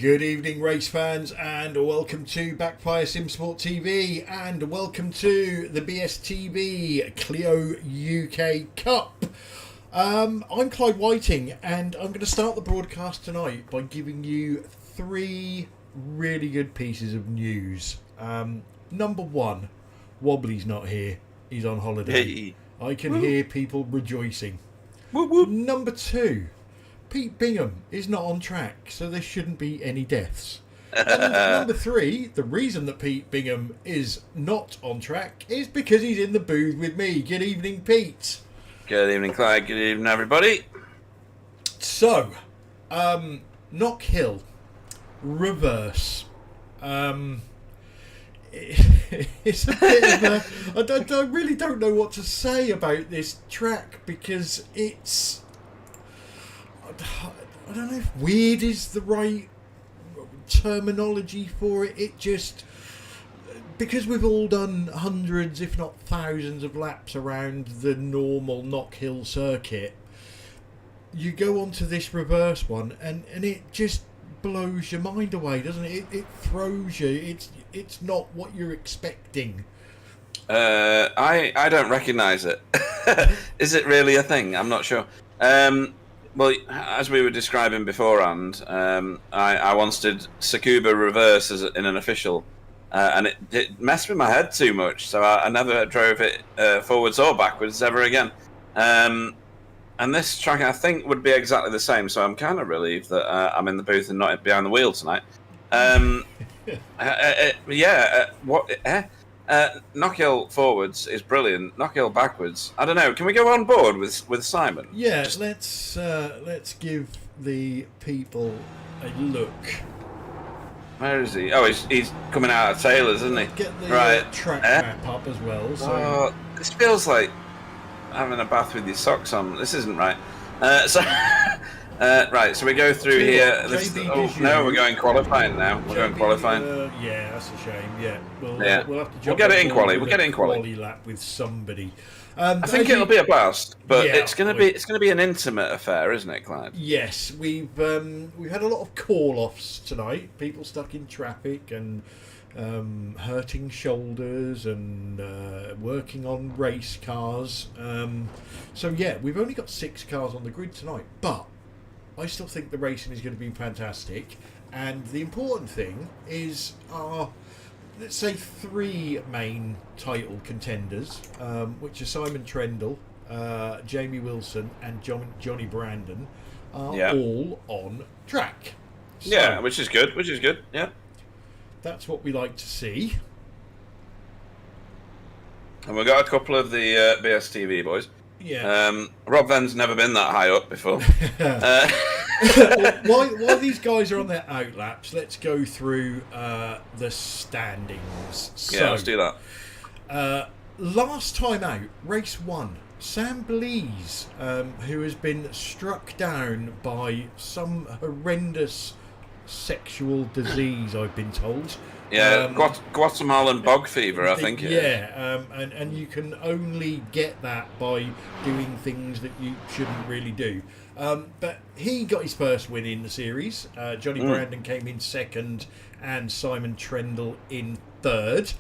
Good evening, race fans, and welcome to Backfire Simsport TV, and welcome to the BSTV Clio UK Cup. I'm Clyde Whiting, and I'm going to start the broadcast tonight by giving you three really good pieces of news. Number one, Wobbly's not here. He's on holiday. Hey. I can hear people rejoicing. Whoop, whoop. Number two, Pete Bingham is not on track, so there shouldn't be any deaths. And number three, the reason that Pete Bingham is not on track is because he's in the booth with me. Good evening, Pete. Good evening, Clyde. Good evening, everybody. So, Knockhill, reverse. It's a bit of a... I really don't know what to say about this track because it's... I don't know if weird is the right terminology for it. It just... Because we've all done hundreds, if not thousands of laps around the normal Knockhill circuit, you go onto this reverse one and it just blows your mind away, doesn't it? It throws you. It's not what you're expecting. I don't recognise it. Is it really a thing? I'm not sure. Well, as we were describing beforehand, I once did Tsukuba reverse in an official, and it messed with my head too much, so I never drove it forwards or backwards ever again. And this track, I think, would be exactly the same, so I'm kind of relieved that I'm in the booth and not behind the wheel tonight. Knockhill forwards is brilliant. Knockhill backwards, I don't know. Can we go on board with Simon? Yeah, let's give the people a look. Where is he? Oh, he's coming out of Taylor's, isn't he? Get the right. track map up as well. So. This feels like having a bath with your socks on. This isn't right. Right, so we go through here. No, we're going qualifying now. We're going qualifying. Yeah, that's a shame. Yeah, we'll have to jump. We'll get it in quali. We'll get it in quali. Lap with somebody. I think it'll be a blast, but it's going to be an intimate affair, isn't it, Clyde? Yes, we've had a lot of call-offs tonight. People stuck in traffic and hurting shoulders and working on race cars. So yeah, we've only got 6 cars on the grid tonight, but I still think the racing is going to be fantastic. And the important thing is our, let's say, 3 main title contenders, which are Simon Trendle, Jamie Wilson and Johnny Brandon, are all on track. So, yeah, which is good, yeah. That's what we like to see. And we've got a couple of the BSTV boys. Yeah. Rob Ven's never been that high up before. While these guys are on their outlaps, let's go through the standings. Yeah, let's do that. Last time out, race 1, Sam Blease, who has been struck down by some horrendous sexual disease, I've been told. Yeah, Guatemalan bog fever, I think. And you can only get that by doing things that you shouldn't really do. But he got his first win in the series. Johnny Brandon came in second, and Simon Trendle in third.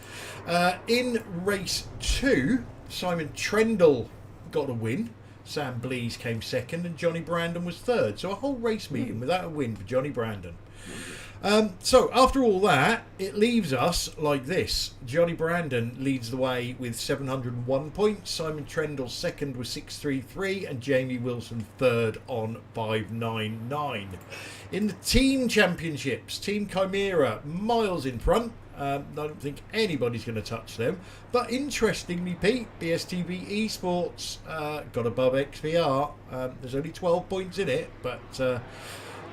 In race 2, Simon Trendle got a win. Sam Blease came second, and Johnny Brandon was third. So a whole race meeting without a win for Johnny Brandon. So after all that, it leaves us like this. Johnny Brandon leads the way with 701 points, Simon Trendle second with 633, and Jamie Wilson third on 599. In the team championships, Team Chimera miles in front. I don't think anybody's going to touch them. But interestingly, Pete, BSTV Esports got above XVR. There's only 12 points in it, but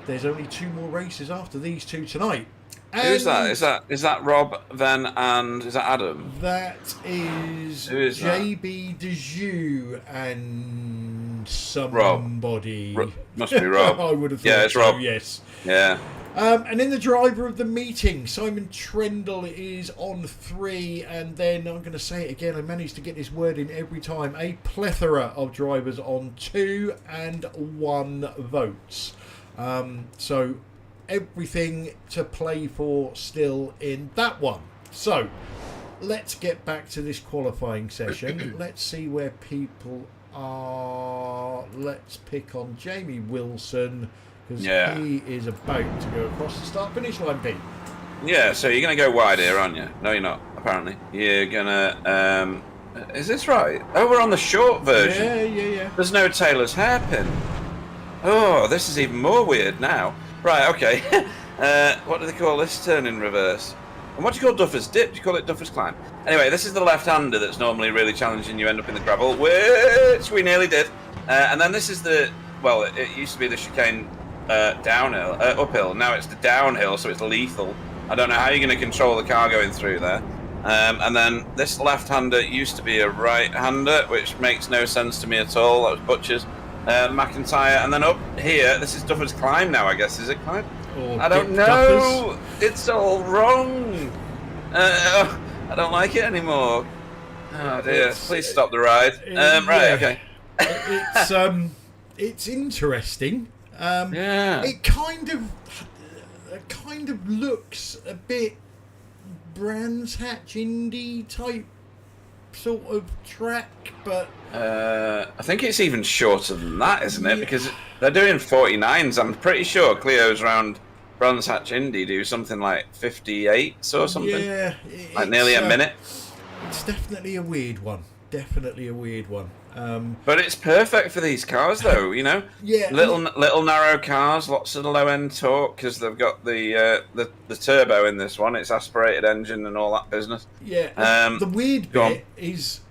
there's only 2 more races after these 2 tonight. And who's that? Is that Rob Ven and is that Adam? That is JB Dejoux and somebody. Must be Rob. I would have thought. Yeah, it's Rob. So, yes. Yeah. And in the driver of the meeting, Simon Trendle is on 3, and then I'm going to say it again, I managed to get this word in every time, a plethora of drivers on 2 and 1 votes. So everything to play for still in that one. So let's get back to this qualifying session. Let's see where people are. Let's pick on Jamie Wilson, because he is about to go across the start-finish line, Pete. Yeah, so you're going to go wide here, aren't you? No, you're not, apparently. You're going to... is this right? Oh, we're on the short version. Yeah. There's no Taylor's hairpin. Oh, this is even more weird now. Right, okay. What do they call this turn in reverse? And what do you call Duffer's Dip? Do you call it Duffer's Climb? Anyway, this is the left-hander that's normally really challenging. You end up in the gravel, which we nearly did. And then this is the... Well, it used to be the chicane uphill. Now it's the downhill, so it's lethal. I don't know how you're going to control the car going through there. And then this left-hander used to be a right-hander, which makes no sense to me at all. That was Butcher's. McIntyre, and then up here, this is Duffer's Climb now, I guess. Is it Climb? I don't know. It's all wrong. I don't like it anymore. Oh dear! Please stop the ride. Right, okay. It's interesting. It kind of looks a bit Brands Hatch Indy type sort of track, but I think it's even shorter than that, isn't it? Because they're doing 49s. I'm pretty sure Clio's round Brands Hatch Indy do something like 58s or something. Yeah, like nearly a minute. It's definitely a weird one. But it's perfect for these cars, though. You know, little narrow cars, lots of low end torque because they've got the turbo in this one. It's aspirated engine and all that business. Yeah. The weird bit is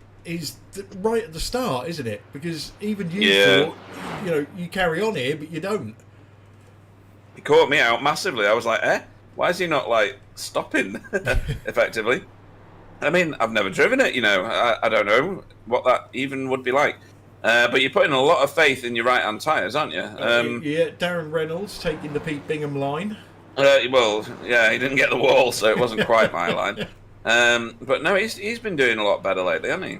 right at the start, isn't it? Because even you thought, you carry on here, but you don't. It caught me out massively. I was like, why is he not like stopping effectively? I mean, I've never driven it, I don't know what that even would be like. But you're putting a lot of faith in your right-hand tyres, aren't you? Darren Reynolds taking the Pete Bingham line. Well, yeah, he didn't get the wall, so it wasn't quite my line. But no, he's been doing a lot better lately, hasn't he?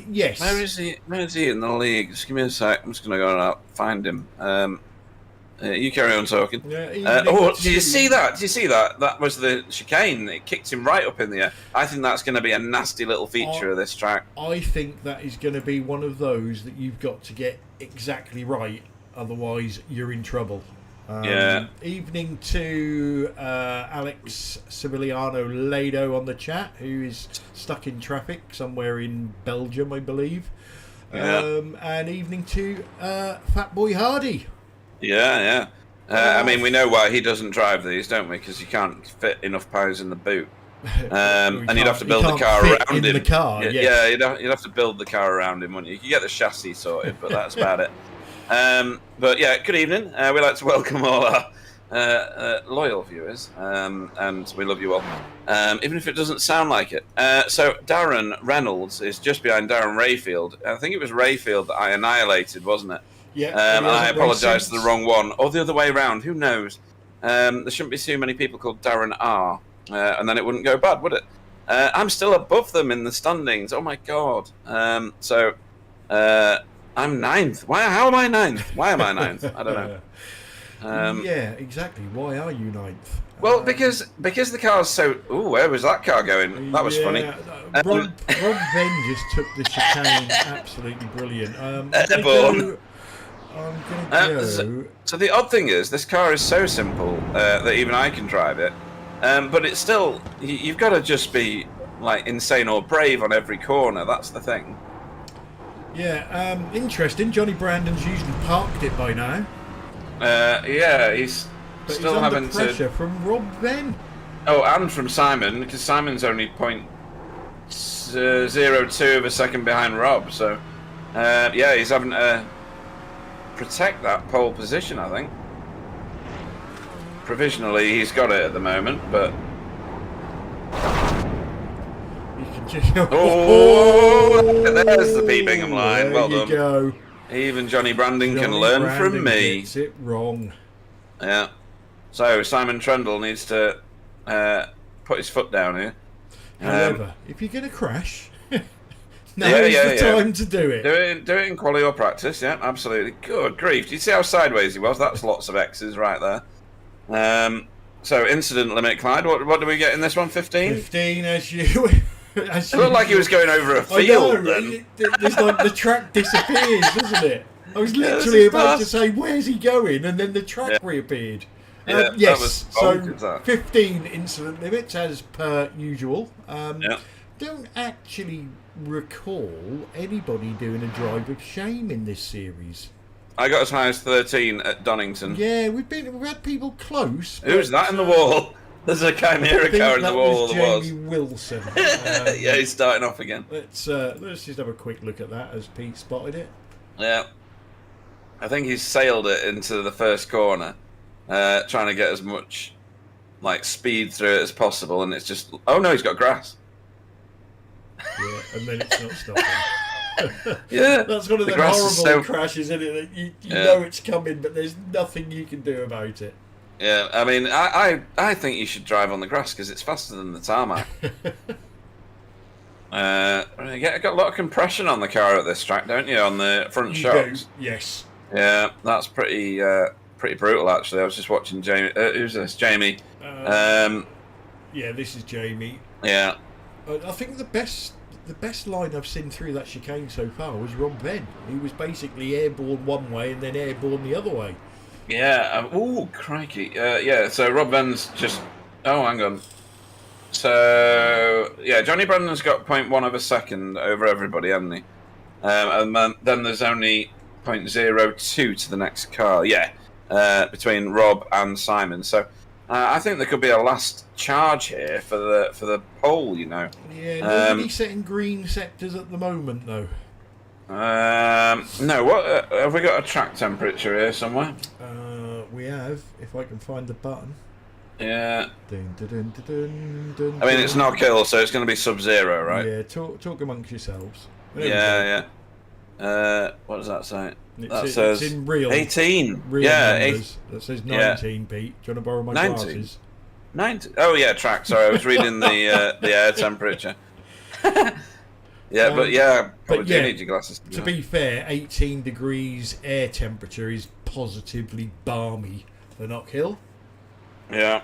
Yes. Where is he in the league? Just give me a sec. I'm just going to go and find him. You carry on talking. Did you see that? That was the chicane. It kicked him right up in the air. I think that's going to be a nasty little feature of this track. I think that is going to be one of those that you've got to get exactly right, otherwise you're in trouble. Evening to Alex Civiliano Lado on the chat, who is stuck in traffic somewhere in Belgium, I believe. And evening to Fat Boy Hardy. Yeah. I mean, we know why he doesn't drive these, don't we? Because you can't fit enough pounds in the boot. And you'd have to build the car around him. Yeah, you'd have to build the car around him, wouldn't you? You could get the chassis sorted, but that's about it. But yeah, good evening. We'd like to welcome all our loyal viewers, and we love you all, even if it doesn't sound like it. So Darren Reynolds is just behind Darren Rayfield. I think it was Rayfield that I annihilated, wasn't it? Yeah. And I apologise for the wrong one, or the other way around. Who knows? There shouldn't be too many people called Darren R, and then it wouldn't go bad, would it? I'm still above them in the standings. Oh my god. So I'm ninth. How am I ninth? Why am I ninth? I don't know. Yeah, exactly. Why are you ninth? Well, because the car's so... Ooh, where was that car going? That was funny. Rob Venn just took the chicane. Absolutely brilliant. So the odd thing is, this car is so simple that even I can drive it. But it's still... You've got to just be like insane or brave on every corner. That's the thing. Yeah, interesting. Johnny Brandon's usually parked it by now. He's but still he's having under pressure from Rob Venn. Oh, and from Simon, because Simon's only 0.02 of a second behind Rob. So, he's having to protect that pole position, I think. Provisionally, he's got it at the moment, but... There's the Pete Bingham line. Well done. Go. Even Johnny Brandon can learn from me. Gets it wrong. Yeah. So Simon Trundle needs to put his foot down here. However, if you're going to crash, now's the time to do it. Do it in quali or practice. Yeah, absolutely. Good grief! Do you see how sideways he was? That's lots of X's right there. So incident limit, Clyde. What do we get in this one? 15. 15 as you. It looked like he was going over a I field. know. Then. There's like the track disappears, doesn't it? I was Yeah, this literally is about to fast. say, "Where's he going?" and then the track reappeared. Yeah, that Yes, was so bonkers, that. 15 incident limits as per usual. Yeah. Don't actually recall anybody doing a drive of shame in this series. I got as high as 13 at Donington. Yeah, we've had people close. Who's but, that in the wall? There's a Chimera I think car in the that wall. was There was. Jamie Wilson. Yeah, he's starting off again. Let's just have a quick look at that as Pete spotted it. Yeah. I think he's sailed it into the first corner, trying to get as much like speed through it as possible, and it's just... Oh no, he's got grass. Yeah, and then it's not stopping. Yeah. That's one of The the grass horrible is so- crashes, isn't it? That you Yeah. know it's coming, but there's nothing you can do about it. Yeah, I mean, I think you should drive on the grass because it's faster than the tarmac. You got a lot of compression on the car at this track, don't you? On the front You shocks. do, yes. Yeah, that's pretty brutal actually. I was just watching Jamie. Who's this? Jamie. Yeah, this is Jamie. Yeah. I think the best line I've seen through that chicane so far was Rob Venn. He was basically airborne one way and then airborne the other way. Yeah. Ooh, crikey. Yeah. So Rob Venn's just. Oh, hang on. So yeah, Johnny Brandon's got 0.1 of a second over everybody, hasn't he? And then there's only 0.02 to the next car. Yeah, between Rob and Simon. So I think there could be a last charge here for the pole. You know. Yeah, nobody setting green sectors at the moment though. No. What have we got a track temperature here somewhere? We have, if I can find the button. Yeah. Dun, dun, dun, dun, dun, I mean, it's Knockhill, so it's going to be sub-zero, right? Yeah, talk amongst yourselves. There Yeah. What does that say? That it's says in real 18. real Yeah, numbers. That says 19, Pete. Do you want to borrow my 19? glasses? 19. Oh yeah, track. Sorry, I was reading the air temperature. Yeah, but probably do need your glasses. To be fair, 18 degrees air temperature is positively balmy for Knockhill. Yeah.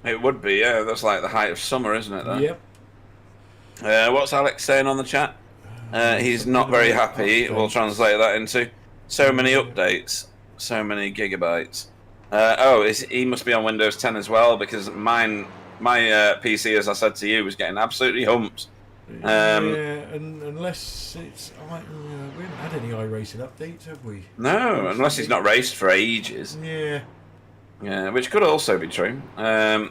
It would be, yeah. That's like the height of summer, isn't it? Then? Yep. What's Alex saying on the chat? He's not very happy. We'll translate that into so many updates, so many gigabytes. He must be on Windows 10 as well because my PC, as I said to you, was getting absolutely humped. Yeah, and unless it's... we haven't had any iRacing updates, have we? No, unless he's not raced for ages. Yeah. Yeah, which could also be true. Darren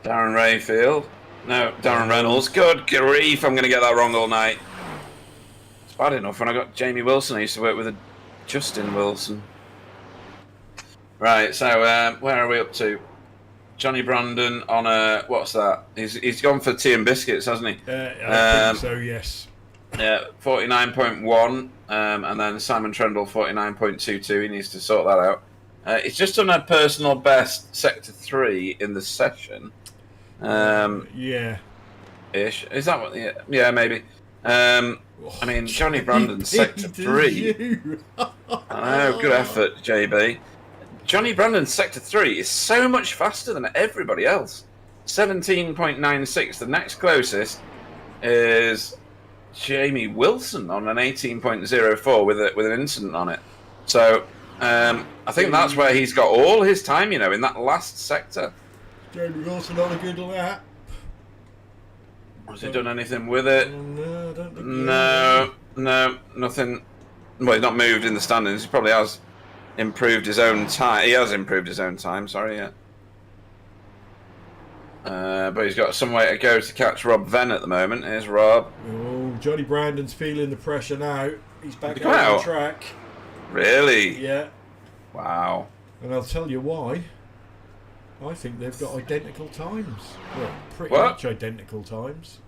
Rayfield. No, Darren Reynolds. Good grief, I'm going to get that wrong all night. It's bad enough when I got Jamie Wilson. I used to work with a Justin Wilson. Right, so where are we up to? Johnny Brandon on a... What's that? He's gone for tea and biscuits, hasn't he? I think so, yes. Yeah, 49.1. And then Simon Trendle, 49.22. He needs to sort that out. He's just done a personal best sector 3 in the session. Yeah. Ish. Is that what? Yeah, maybe. I mean, Johnny Brandon, sector 3. I know, good effort, JB. Johnny Brandon, sector 3 is so much faster than everybody else. 17.96. The next closest is Jamie Wilson on an 18.04 with an incident on it. So I think that's where he's got all his time, in that last sector. Jamie Wilson on a good lap. Has he done anything with it? No, I don't think No, nothing. Well, he's not moved in the standings. He probably has improved his own time. He has improved his own time, sorry, yeah. But he's got some way to go to catch Rob Venn at the moment. Here's Rob. Oh, Johnny Brandon's feeling the pressure now. He's back Come out on out. the track. Really? Yeah. Wow. And I'll tell you why. I think they've got identical times. Well, pretty What? much identical times.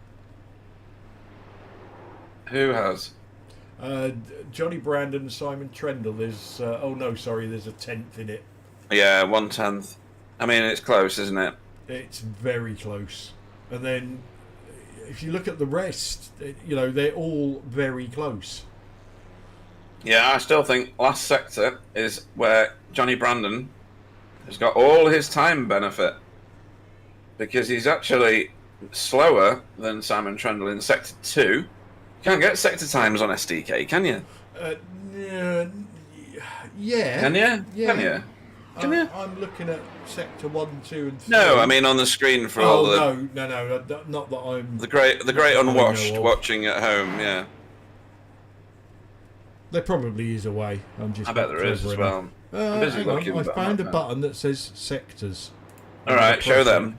Who has? Johnny Brandon and Simon Trendle. There's there's a 10th in it. Yeah, 1/10. I mean, it's close, isn't it? It's very close. And then if you look at the rest, they're all very close. Yeah, I still think last sector is where Johnny Brandon has got all his time benefit because he's actually slower than Simon Trendle in Sector 2. You can't get sector times on SDK, can you? Yeah. Can you? Yeah. Can you? Can you? I'm looking at Sector 1, 2, and 3. No, I mean on the screen for all the... No, not that I'm... The great unwashed watching at home, yeah. There probably is a way. I bet there is as well. I'm busy looking. I found a button that says sectors. Alright, show them.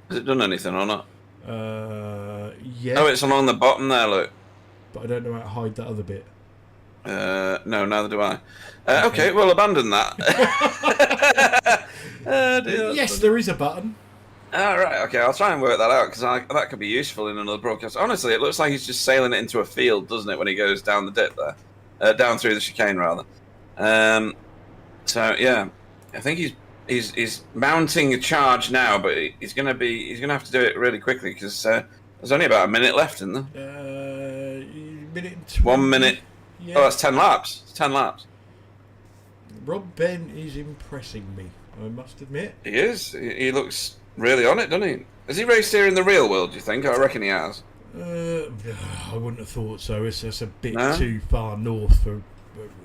Has it done anything or not? Yeah. Oh, it's along the bottom there, look. But I don't know how to hide that other bit. No, neither do I. Okay, we'll abandon that. Yes, there is a button. Right, okay, I'll try and work that out, because that could be useful in another broadcast. Honestly, it looks like he's just sailing it into a field, doesn't it, when he goes down the dip there? Down through the chicane, rather. So, yeah, I think he's mounting a charge now, but he's gonna have to do it really quickly, because there's only about a minute left, isn't there? Minute and 20. 1 minute. Yeah. Oh, that's 10 laps. It's 10 laps. Rob Ben is impressing me, I must admit. He is. He looks really on it, doesn't he? Has he raced here in the real world, do you think? I reckon he has. I wouldn't have thought so. It's just a bit too far north for...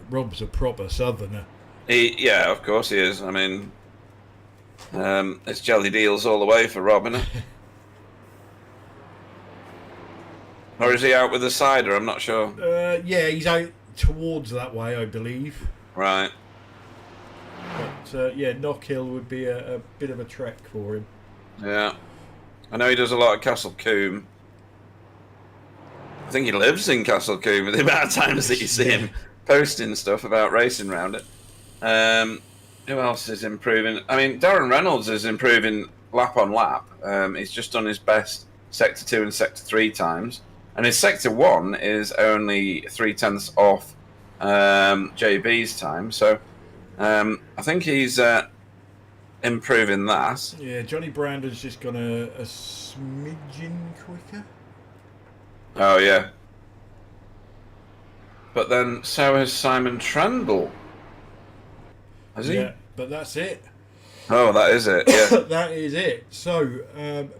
Rob's a proper southerner. Yeah, of course he is. I mean, it's jelly deals all the way for Rob, isn't it? Or is he out with the cider? I'm not sure. Yeah, he's out towards that way, I believe. Right. But, yeah, Knockhill would be a bit of a trek for him. Yeah. I know he does a lot of Castle Combe. I think he lives in Castle Combe with the amount of times that you see him posting stuff about racing around it. Who else is improving? I mean, Darren Reynolds is improving lap on lap. He's just done his best Sector 2 and Sector 3 times. And his Sector 1 is only 0.3 off JB's time. So I think he's improving that. Yeah, Johnny Brandon's just gone a smidgen quicker. Oh, yeah. But then so has Simon Trendle. Has he? Yeah, but that's it. Oh, that is it, yeah. That is it. So,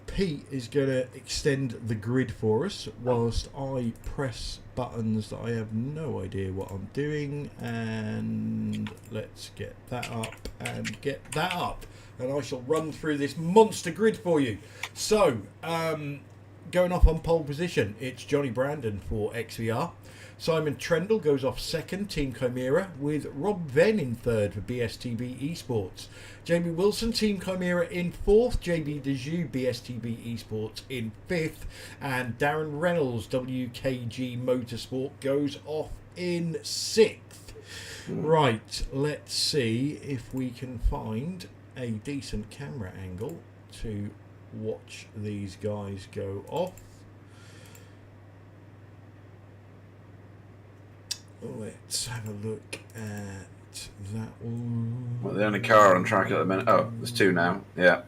Pete is going to extend the grid for us whilst I press buttons that I have no idea what I'm doing. And let's get that up and get that up. And I shall run through this monster grid for you. So, going off on pole position, it's Johnny Brandon for XVR. Simon Trendle goes off second, Team Chimera, with Rob Venn in third for BSTV Esports. Jamie Wilson, Team Chimera in fourth, JB Dejoux, BSTV Esports in fifth, and Darren Reynolds, WKG Motorsport, goes off in sixth. Right, let's see if we can find a decent camera angle to watch these guys go off. Let's have a look at that one. Well, the only car on track at the minute. Oh, there's two now. Yeah.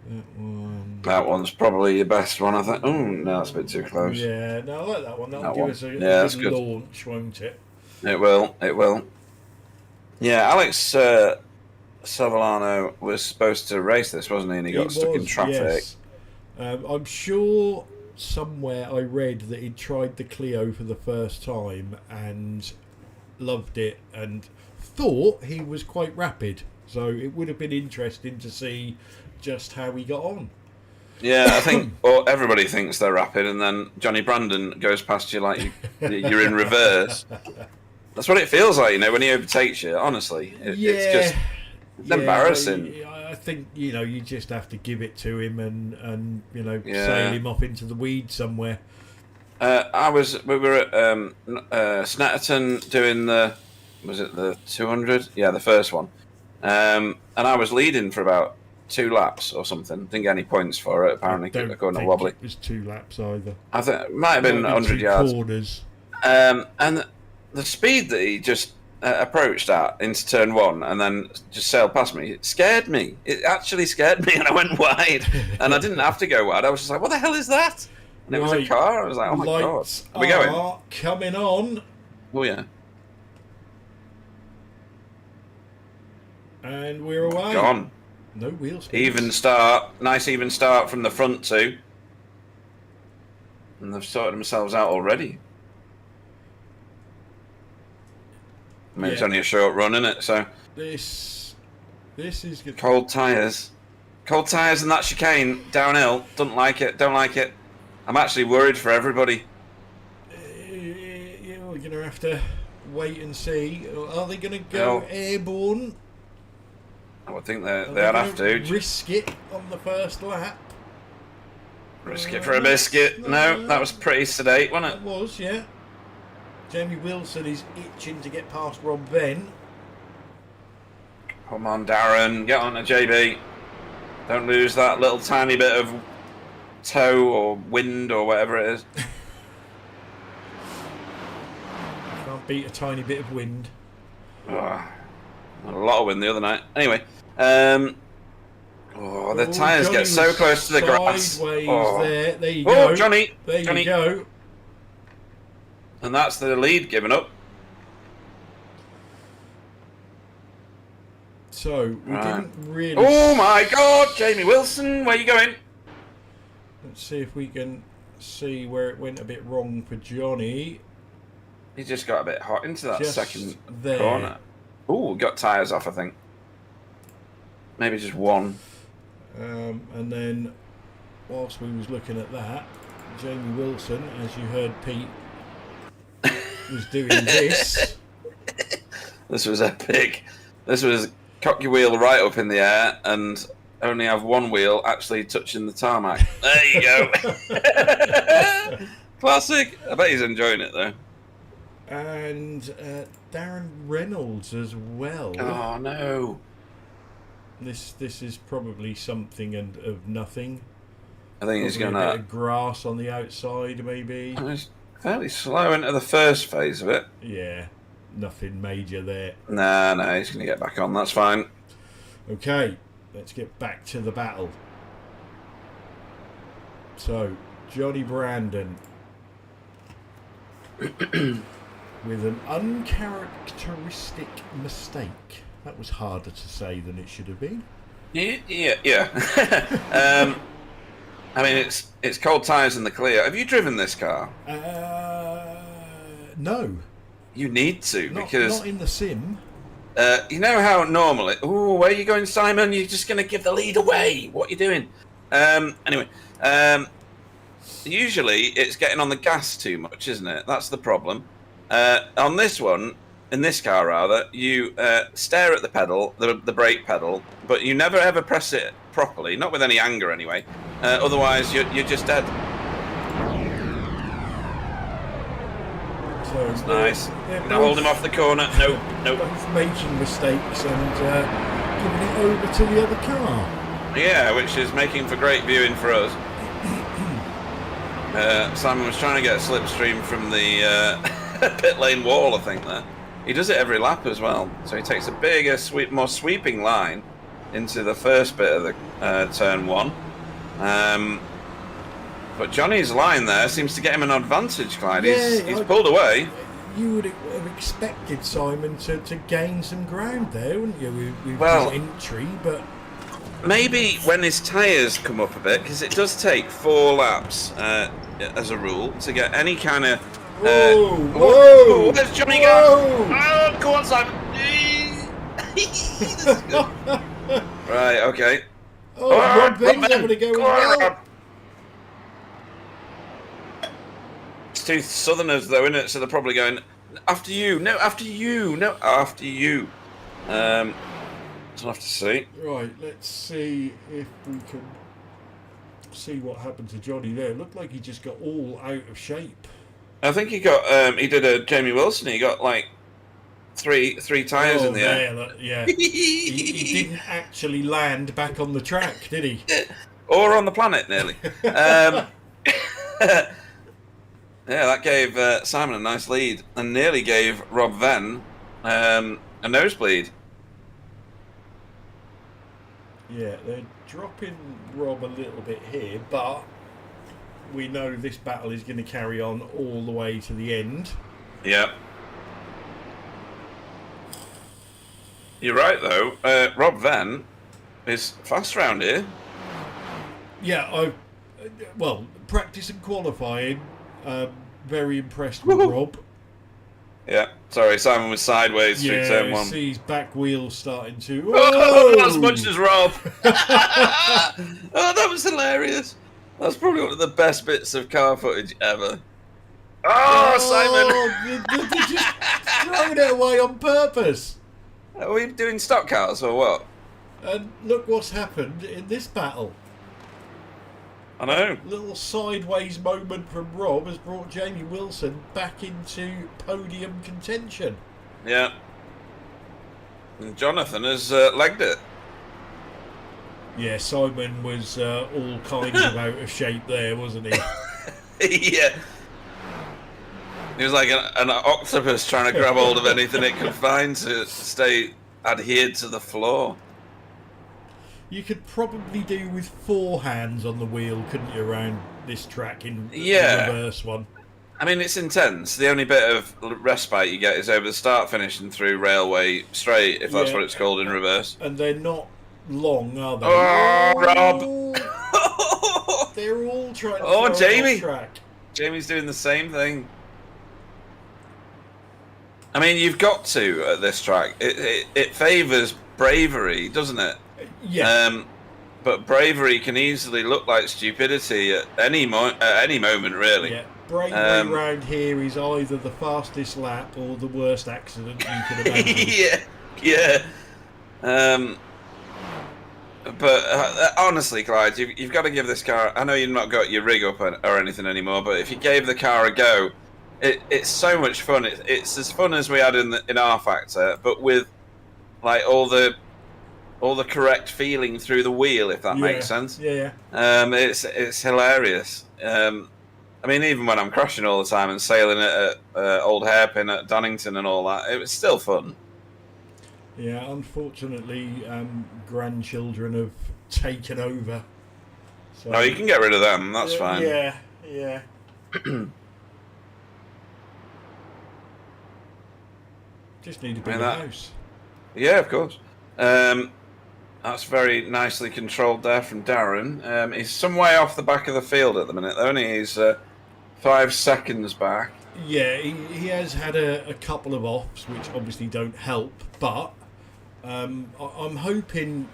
That one. That one's probably the best one, I think. Oh, no, that's a bit too close. Yeah, no, I like that one. That'll That give one. us a Yeah, good that's launch, won't it? It will. It will. Yeah, Alex Savellano was supposed to race this, wasn't he? And he got stuck in traffic. Yes. I'm sure somewhere I read that he tried the Clio for the first time and loved it and thought he was quite rapid. So it would have been interesting to see just how he got on. Yeah, I think everybody thinks they're rapid, and then Johnny Brandon goes past you like you're in reverse. That's what it feels like, you know, when he overtakes you. Honestly, it's just embarrassing. I think, you know, you just have to give it to him and you know, sail him off into the weeds somewhere. We were at Snetterton doing was it the 200? Yeah, the first one. And I was leading for about 2 laps or something. Didn't get any points for it, apparently, according to Wobbly. It was 2 laps either. I think it might have been 100 yards. Corners. And the speed that he just approached at into turn 1 and then just sailed past me, it scared me. It actually scared me, and I went wide. And I didn't have to go wide. I was just like, what the hell is that? And it was a car. I was like, oh my God. Are we going? Coming on. Oh, yeah. And we're away. Gone. No wheel spins. Even start. Nice even start from the front too. And they've sorted themselves out already. I mean, it's only a short run, isn't it? So this is good. Cold tyres. Cold tyres and that chicane downhill. Don't like it. Don't like it. I'm actually worried for everybody. Yeah, we're going to have to wait and see. Are they going to go airborne? I would think they'd have to. Risk it on the first lap. Risk it for a biscuit. No, that was pretty sedate, wasn't it? That was, yeah. Jamie Wilson is itching to get past Rob Venn. Come on, Darren. Get on to JB. Don't lose that little tiny bit of toe or wind or whatever it is. Can't beat a tiny bit of wind. Oh, a lot of wind the other night. Anyway. The tyres get so close to the grass. There you go. Johnny. There you go. And that's the lead given up. So, we didn't really... Oh my God, Jamie Wilson, where are you going? Let's see if we can see where it went a bit wrong for Johnny. He just got a bit hot into that second there. corner. Oh, got tyres off, I think. Maybe just one. And then, whilst we was looking at that, Jamie Wilson, as you heard Pete, was doing this. This was epic. This was cock your wheel right up in the air and only have one wheel actually touching the tarmac. There you go. Classic. I bet he's enjoying it though. And Darren Reynolds as well. Oh no. This is probably something of nothing. I think he's going a to... bit of grass on the outside, maybe. He's fairly slow into the first phase of it. Yeah, nothing major there. No, he's going to get back on. That's fine. Okay, let's get back to the battle. So, Johnny Brandon with an uncharacteristic mistake. That was harder to say than it should have been. Yeah. I mean, it's cold tyres in the Clio. Have you driven this car? No. You need to, because... Not in the sim. You know how normally... Oh, where are you going, Simon? You're just going to give the lead away. What are you doing? Anyway, usually it's getting on the gas too much, isn't it? That's the problem. On this one... In this car, rather, you stare at the pedal, the brake pedal, but you never ever press it properly, not with any anger anyway. Otherwise, you're just dead. So it's nice. Now hold him off the corner. No. Both making mistakes and giving it over to the other car. Yeah, which is making for great viewing for us. Simon was trying to get a slipstream from the pit lane wall, I think, there. He does it every lap as well, so he takes a bigger, more sweeping line into the first bit of the turn one. But Johnny's line there seems to get him an advantage, Clyde. He's pulled away. You would have expected Simon to gain some ground there, wouldn't you, with his entry, but... Maybe when his tyres come up a bit, because it does take 4 laps, as a rule, to get any kind of... Whoa! Where's Johnny go? Oh, go on, Simon. Right, okay. Rob Venn's having to go as well. It's two Southerners, though, isn't it? So they're probably going, after you, no, after you, no, after you. I'll have to see. Right, let's see if we can see what happened to Johnny there. It looked like he just got all out of shape. I think he got. He did a Jamie Wilson. He got like three tyres in the air. Yeah. he didn't actually land back on the track, did he? Or on the planet, nearly. Yeah, that gave Simon a nice lead, and nearly gave Rob Venn a nosebleed. Yeah, they're dropping Rob a little bit here, but we know this battle is going to carry on all the way to the end. Yeah. You're right, though. Rob Venn is fast round here. Yeah, practice and qualifying. Very impressed with Rob. Yeah, sorry, Simon was sideways through turn one. See his back wheels starting to... Oh, not as much as Rob. Oh, that was hilarious. That's probably one of the best bits of car footage ever. Oh, Simon! They're just throwing it away on purpose. Are we doing stock cars or what? And look what's happened in this battle. I know. Little sideways moment from Rob has brought Jamie Wilson back into podium contention. Yeah. And Jonathan has legged it. Yeah, Simon was all kinds of out of shape there, wasn't he? Yeah. He was like an octopus trying to grab hold of anything it could find to stay adhered to the floor. You could probably do with 4 hands on the wheel, couldn't you, around this track in the reverse one? I mean, it's intense. The only bit of respite you get is over the start, finish, and through railway straight, if that's what it's called in reverse. And they're not long, are they? Oh, Rob! They're all trying to throw Jamie! off track. Jamie's doing the same thing. I mean, you've got to at this track. It favours bravery, doesn't it? Yeah. But bravery can easily look like stupidity at any moment, really. Yeah. Bravery round here is either the fastest lap or the worst accident you could imagine. Yeah. But honestly, Clyde, you've got to give this car... I know you've not got your rig up or anything anymore, but if you gave the car a go, it's so much fun. It's as fun as we had in R Factor, but with like all the correct feeling through the wheel, if that makes sense. Yeah. It's hilarious. I mean, even when I'm crashing all the time and sailing at Old Hairpin at Donington and all that, it was still fun. Yeah, unfortunately, grandchildren have taken over. So, no, you can get rid of them. That's fine. Yeah. Just need a bigger house. Yeah, of course. That's very nicely controlled there from Darren. He's some way off the back of the field at the minute, though, and he's 5 seconds back. Yeah, he has had a couple of offs, which obviously don't help, but I'm hoping,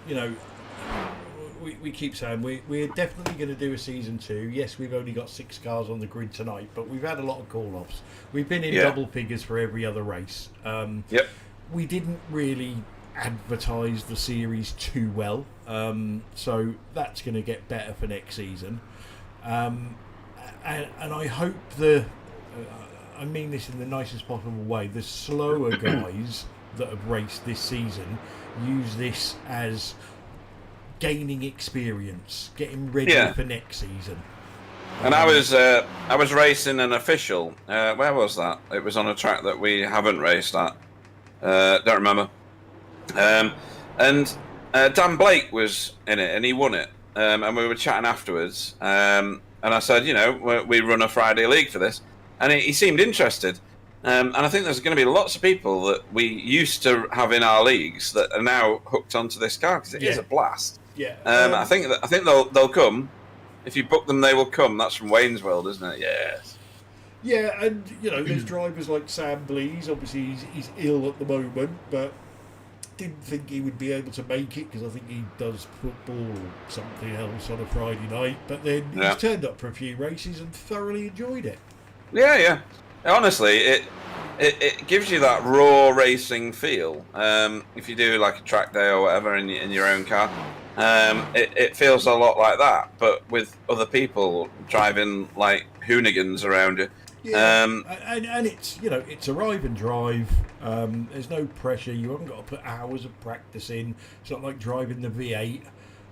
we keep saying we're definitely going to do a season 2. Yes, we've only got 6 cars on the grid tonight, but we've had a lot of call-offs. We've been in double figures for every other race. Yep. We didn't really advertise the series too well, so that's going to get better for next season. And I hope I mean this in the nicest possible way, the slower guys that have raced this season use this as gaining experience, getting ready for next season. And I was racing an official. Where was that? It was on a track that we haven't raced at. Don't remember. And Dan Blake was in it, and he won it. And we were chatting afterwards. And I said, we run a Friday league for this, and he seemed interested. And I think there's going to be lots of people that we used to have in our leagues that are now hooked onto this car because it is a blast. Yeah. I think they'll come. If you book them, they will come. That's from Wayne's World, isn't it? Yes. Yeah, and there's drivers like Sam Blees. Obviously, he's ill at the moment, but didn't think he would be able to make it because I think he does football or something else on a Friday night. But then he's turned up for a few races and thoroughly enjoyed it. Yeah. Honestly, it gives you that raw racing feel. If you do like a track day or whatever in your own car, it feels a lot like that, but with other people driving like hoonigans around you. Yeah, and it's it's arrive and drive. There's no pressure. You haven't got to put hours of practice in. It's not like driving the V8.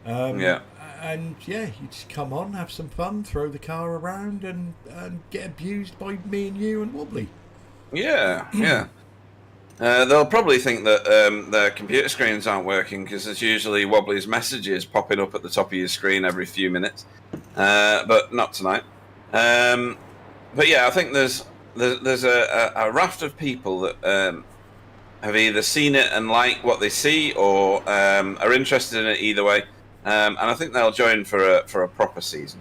And you just come on, have some fun, throw the car around, and get abused by me and you and Wobbly. Yeah. They'll probably think that their computer screens aren't working because there's usually Wobbly's messages popping up at the top of your screen every few minutes, but not tonight. But yeah, I think there's a raft of people that have either seen it and like what they see, or are interested in it either way. And I think they'll join for a proper season.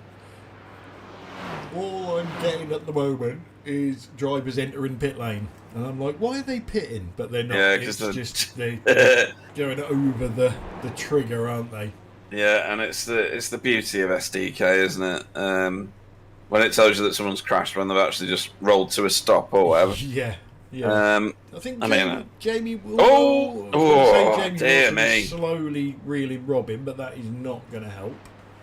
All I'm getting at the moment is drivers entering pit lane, and I'm like, why are they pitting? But they're not. Yeah, it's just they're going over the trigger, aren't they? Yeah, and it's the beauty of SDK, isn't it? When it tells you that someone's crashed when they've actually just rolled to a stop or whatever. Yeah. Yeah. I think Jamie will. Jamie dear me! Slowly reeling Robin, but that is not going to help.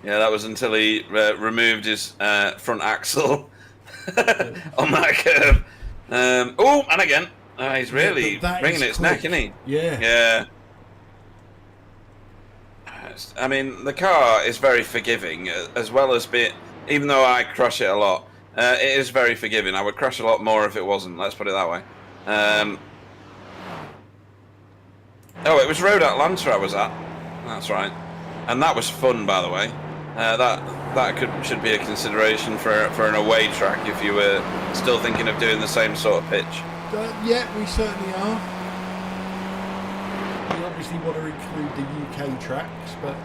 Yeah, that was until he removed his front axle on that curve. And again, he's really bringing its neck, isn't he? Yeah. Yeah. I mean, the car is very forgiving, as well as even though I crush it a lot, it is very forgiving. I would crush a lot more if it wasn't. Let's put it that way. It was Road Atlanta I was at. That's right, and that was fun, by the way. That should be a consideration for an away track if you were still thinking of doing the same sort of pitch. Yeah, we certainly are. We obviously want to include the UK tracks, but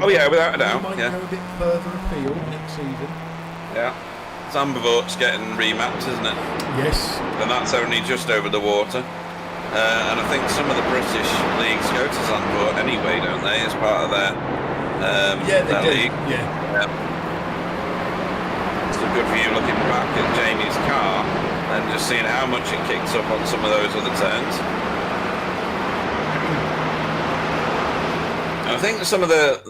without a doubt, we might go a bit further afield next season. Yeah. Zandvoort's getting remapped, isn't it? Yes. And that's only just over the water. And I think some of the British leagues go to Zandvoort anyway, don't they, as part of their league? Yeah. It's a good view looking back at Jamie's car and just seeing how much it kicks up on some of those other turns. I think some of the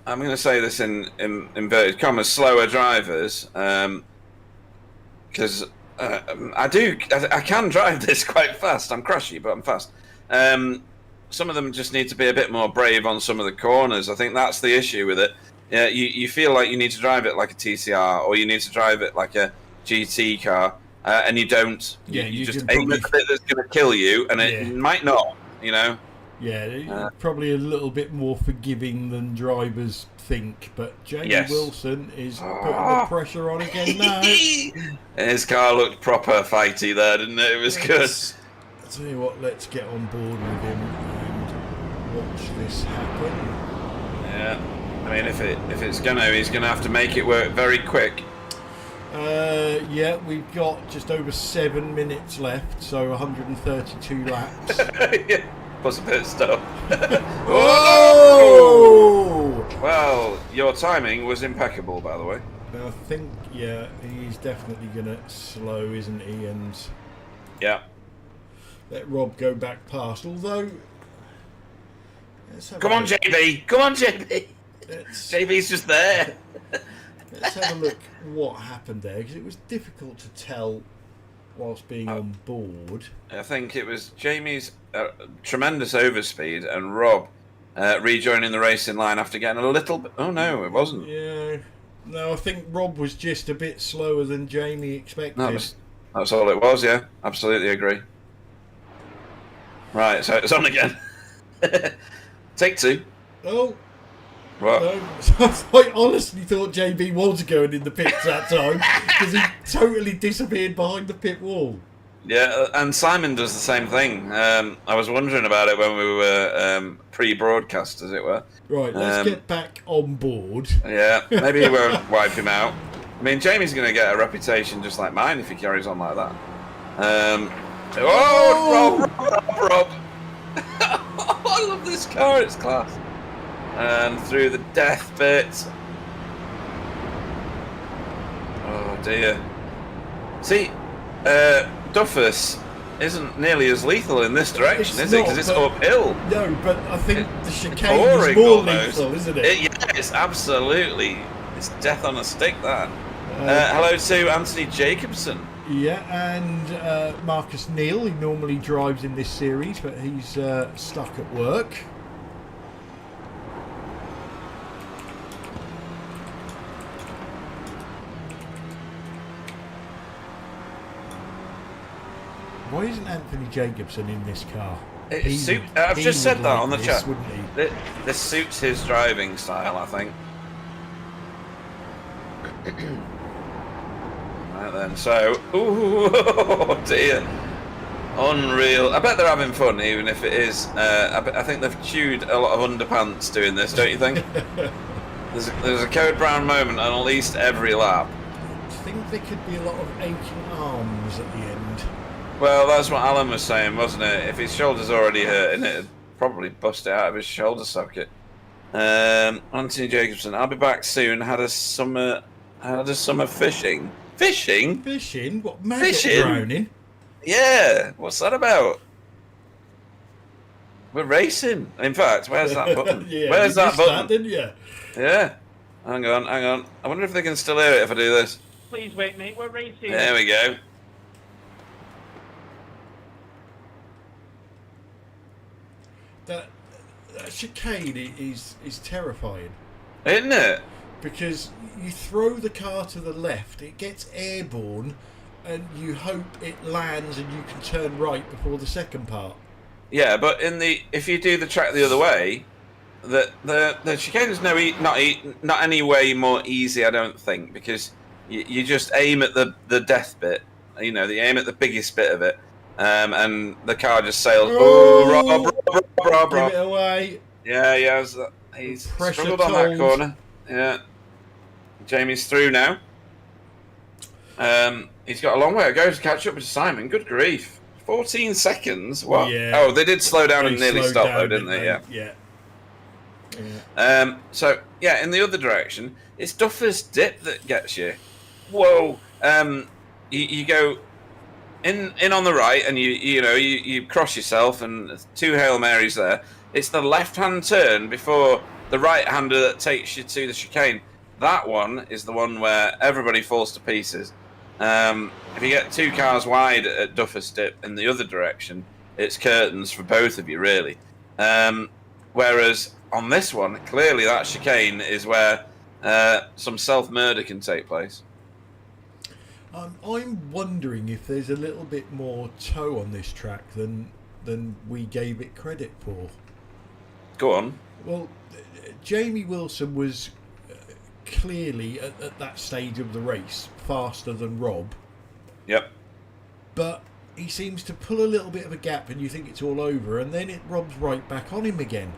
I'm going to say this in inverted commas, slower drivers, because I can drive this quite fast. I'm crashy, but I'm fast. Some of them just need to be a bit more brave on some of the corners. I think that's the issue with it. Yeah, you feel like you need to drive it like a TCR, or you need to drive it like a GT car, and you don't. Yeah, you just aim at the bit that's going to kill you, and it might not. You know. Yeah, probably a little bit more forgiving than drivers think, but Jamie Wilson is putting the pressure on again now. His car looked proper fighty there, didn't it? It was good. I'll tell you what, let's get on board with him and watch this happen. Yeah, I mean, if it's he's gonna have to make it work very quick. Yeah, we've got just over 7 minutes left, so 132 laps. Yeah. Plus a pit stop. Whoa! Well, your timing was impeccable, by the way. I think, he's definitely going to slow, isn't he? And let Rob go back past. Although, come on, JB! Come on, JB! JB's just there. Let's have a look what happened there, because it was difficult to tell whilst being on board. I think it was Jamie's tremendous overspeed and Rob rejoining the racing line after getting a little bit... Oh, no, it wasn't. Yeah. No, I think Rob was just a bit slower than Jamie expected. That's all it was, yeah. Absolutely agree. Right, so it's on again. Take two. Oh. What? No, I honestly thought JB was going in the pits that time because he totally disappeared behind the pit wall. Yeah, and Simon does the same thing. I was wondering about it when we were pre-broadcast, as it were. Right, let's get back on board. Yeah, maybe he won't wipe him out. I mean, Jamie's going to get a reputation just like mine if he carries on like that. Rob! I love this car, it's class. And through the death bit. Oh dear. See, Duffus isn't nearly as lethal in this direction, is it? Because it's uphill. No, but I think the chicane is more lethal, isn't it? Yeah, it's absolutely. It's death on a stick, that. Hello to Anthony Jacobson. Yeah, and Marcus Neal, he normally drives in this series, but he's stuck at work. Why isn't Anthony Jacobson in this car? I've just said that on the this, chat. Wouldn't he? This suits his driving style, I think. Right then, so... Ooh, oh dear. Unreal. I bet they're having fun, even if it is. I think they've chewed a lot of underpants doing this, don't you think? There's a Code Brown moment on at least every lap. I think there could be a lot of aching arms at the end. Well, that's what Alan was saying, wasn't it? If his shoulder's already hurting, it'd probably bust it out of his shoulder socket. Anthony Jacobson, I'll be back soon. Had a summer fishing. Fishing? Fishing? What, maggot drowning? Yeah, what's that about? We're racing. In fact, where's that button? Yeah, where's that button? That, didn't you? Yeah. Hang on. I wonder if they can still hear it if I do this. Please wait, mate. We're racing. There we go. That chicane is terrifying. Isn't it? Because you throw the car to the left, it gets airborne, and you hope it lands and you can turn right before the second part. Yeah, but if you do the track the other way, the chicane is not any way more easy, I don't think, because you just aim at the death bit. You know, you aim at the biggest bit of it, and the car just sails. Oh, Rob. Give it away. Yeah, he's struggled on that corner. Yeah, Jamie's through now. He's got a long way to go to catch up with Simon. Good grief. 14 seconds? What? Yeah. Oh, they did slow down and nearly stop, though, didn't they? Yeah. So, yeah, in the other direction, it's Duffer's Dip that gets you. Whoa. You go in on the right, and you cross yourself, and 2 Hail Marys there. It's the left-hand turn before the right-hander that takes you to the chicane. That one is the one where everybody falls to pieces. If you get 2 cars wide at Duffer's Dip in the other direction, it's curtains for both of you, really. Whereas on this one, clearly that chicane is where some self-murder can take place. I'm wondering if there's a little bit more toe on this track than we gave it credit for. Go on. Well, Jamie Wilson was clearly at that stage of the race faster than Rob. Yep. But he seems to pull a little bit of a gap and you think it's all over, and then it robs right back on him again.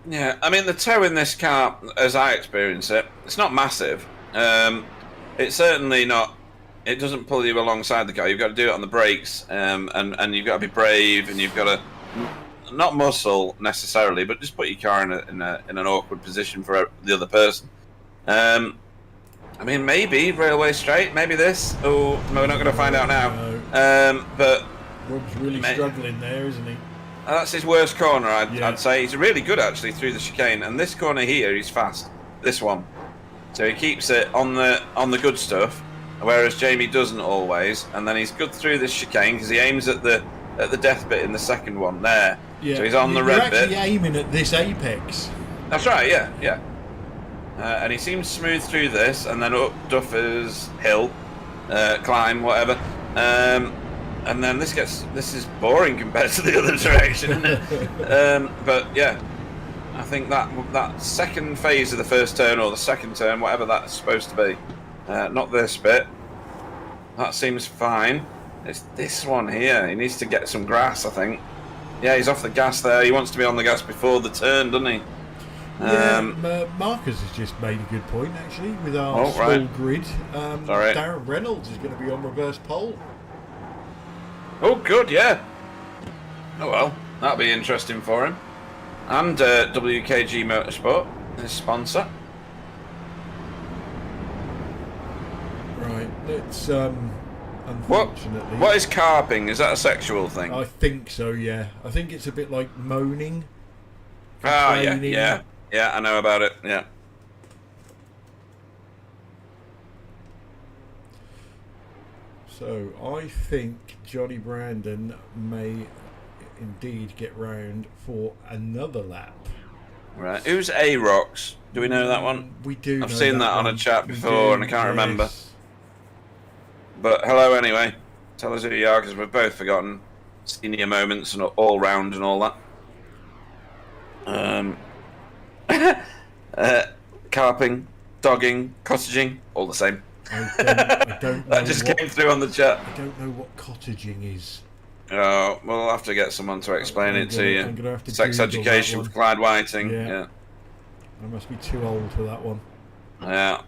Yeah, I mean, the toe in this car, as I experience it, it's not massive. It's certainly not... It doesn't pull you alongside the car. You've got to do it on the brakes, and you've got to be brave, and you've got to... Not muscle, necessarily, but just put your car in an awkward position for the other person. I mean, maybe Railway Straight, maybe this. Oh, we're not going to find out now. No. But Rob's really struggling there, isn't he? That's his worst corner, I'd say. He's really good, actually, through the chicane. And this corner here, he's fast. This one. So he keeps it on the good stuff, whereas Jamie doesn't always. And then he's good through this chicane because he aims at the death bit in the second one there. Yeah. So he's on the red bit. You're actually aiming at this apex. That's right, yeah. And he seems smooth through this, and then up Duffer's Hill, climb, whatever. And then this is boring compared to the other direction, isn't it? But yeah, I think that second phase of the first turn, or the second turn, whatever that's supposed to be, not this bit, that seems fine. It's this one here. He needs to get some grass, I think. Yeah, he's off the gas there. He wants to be on the gas before the turn, doesn't he? Yeah, Marcus has just made a good point, actually, with our small grid. Darren Reynolds is going to be on reverse pole. Oh, good, yeah. Oh, well, that'll be interesting for him. And WKG Motorsport, his sponsor. Right, let's... Unfortunately. What is carping? Is that a sexual thing? I think so, yeah. I think it's a bit like moaning. Yeah, I know about it, yeah. So, I think Johnny Brandon may indeed get round for another lap. Right, who's A-Rocks? Do we know that one? We do. I've seen that on a chat before and I can't remember. But hello anyway. Tell us who you are, because we've both forgotten senior moments and all round and all that. Carping, dogging, cottaging, all the same. I don't know. That just came through on the chat. I don't know what cottaging is. Oh, we'll have to get someone to explain it to you. I'm gonna have to Sex Google education that with Clyde Whiting. Yeah. Yeah. I must be too old for that one. Yeah.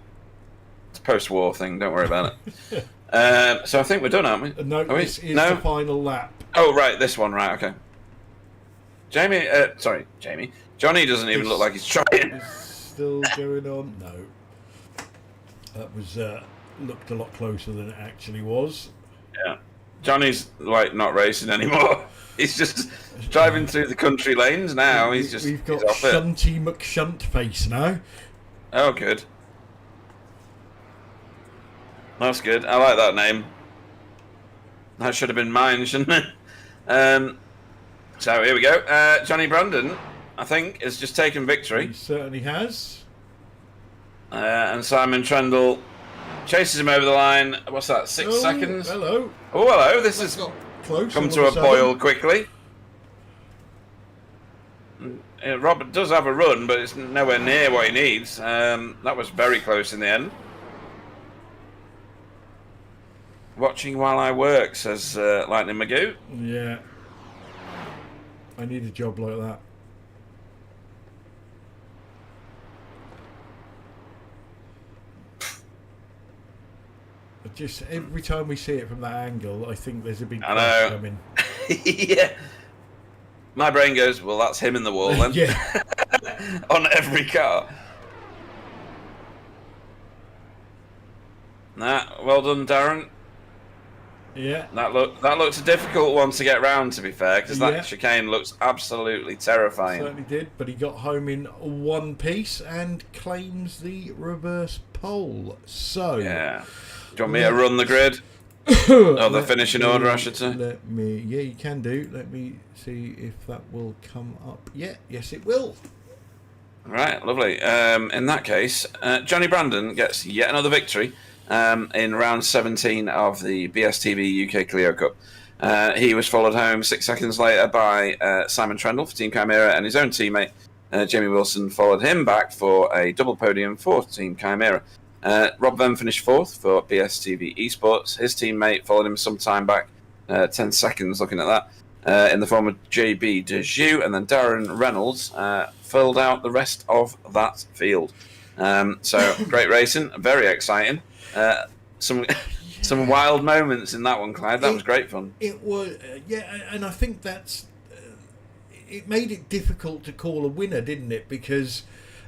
It's a post-war thing. Don't worry about it. So I think we're done, aren't we? No, this is no? the final lap. Oh, right. This one. Right. Okay. Jamie. Sorry, Jamie. Johnny doesn't even look like he's trying. It's still going on. No. That was looked a lot closer than it actually was. Yeah. Johnny's like not racing anymore. He's just driving through the country lanes now. We've got he's off it. Shunty McShunt face now. Oh, good. That's good. I like that name. That should have been mine, shouldn't it? So here we go. Johnny Brandon, I think, has just taken victory. He certainly has. And Simon Trendle chases him over the line. What's that? 6 seconds? Hello. Oh, hello. This has Close. come to a boil quickly. Robert does have a run, but it's nowhere near what he needs. That was very close in the end. Watching while I work, says Lightning Magoo. Yeah. I need a job like that. Just every time we see it from that angle, I think there's a big crash coming. Yeah. My brain goes, well, that's him in the wall then. Yeah. On every car. Well done, Darren. Yeah. That looked a difficult one to get round, to be fair, because Yeah. that chicane looks absolutely terrifying. Certainly did, but he got home in one piece and claims the reverse pole. So Yeah. Do you want me to run the grid? Oh, the finishing order, I should say. Yeah, you can do. Let me see if that will come up. Yeah, yes, it will. Right, lovely. In that case, Johnny Brandon gets yet another victory in round 17 of the BSTV UK Clio Cup. He was followed home 6 seconds later by Simon Trendle for Team Chimera, and his own teammate, Jamie Wilson, followed him back for a double podium for Team Chimera. Rob then finished 4th for BSTV Esports. His teammate followed him some time back, 10 seconds looking at that, in the form of JB Dejoux, and then Darren Reynolds filled out the rest of that field. So great racing, very exciting. Some wild moments in that one, Clyde. That was great fun. It was, yeah, and I think that's it made it difficult to call a winner, didn't it? Because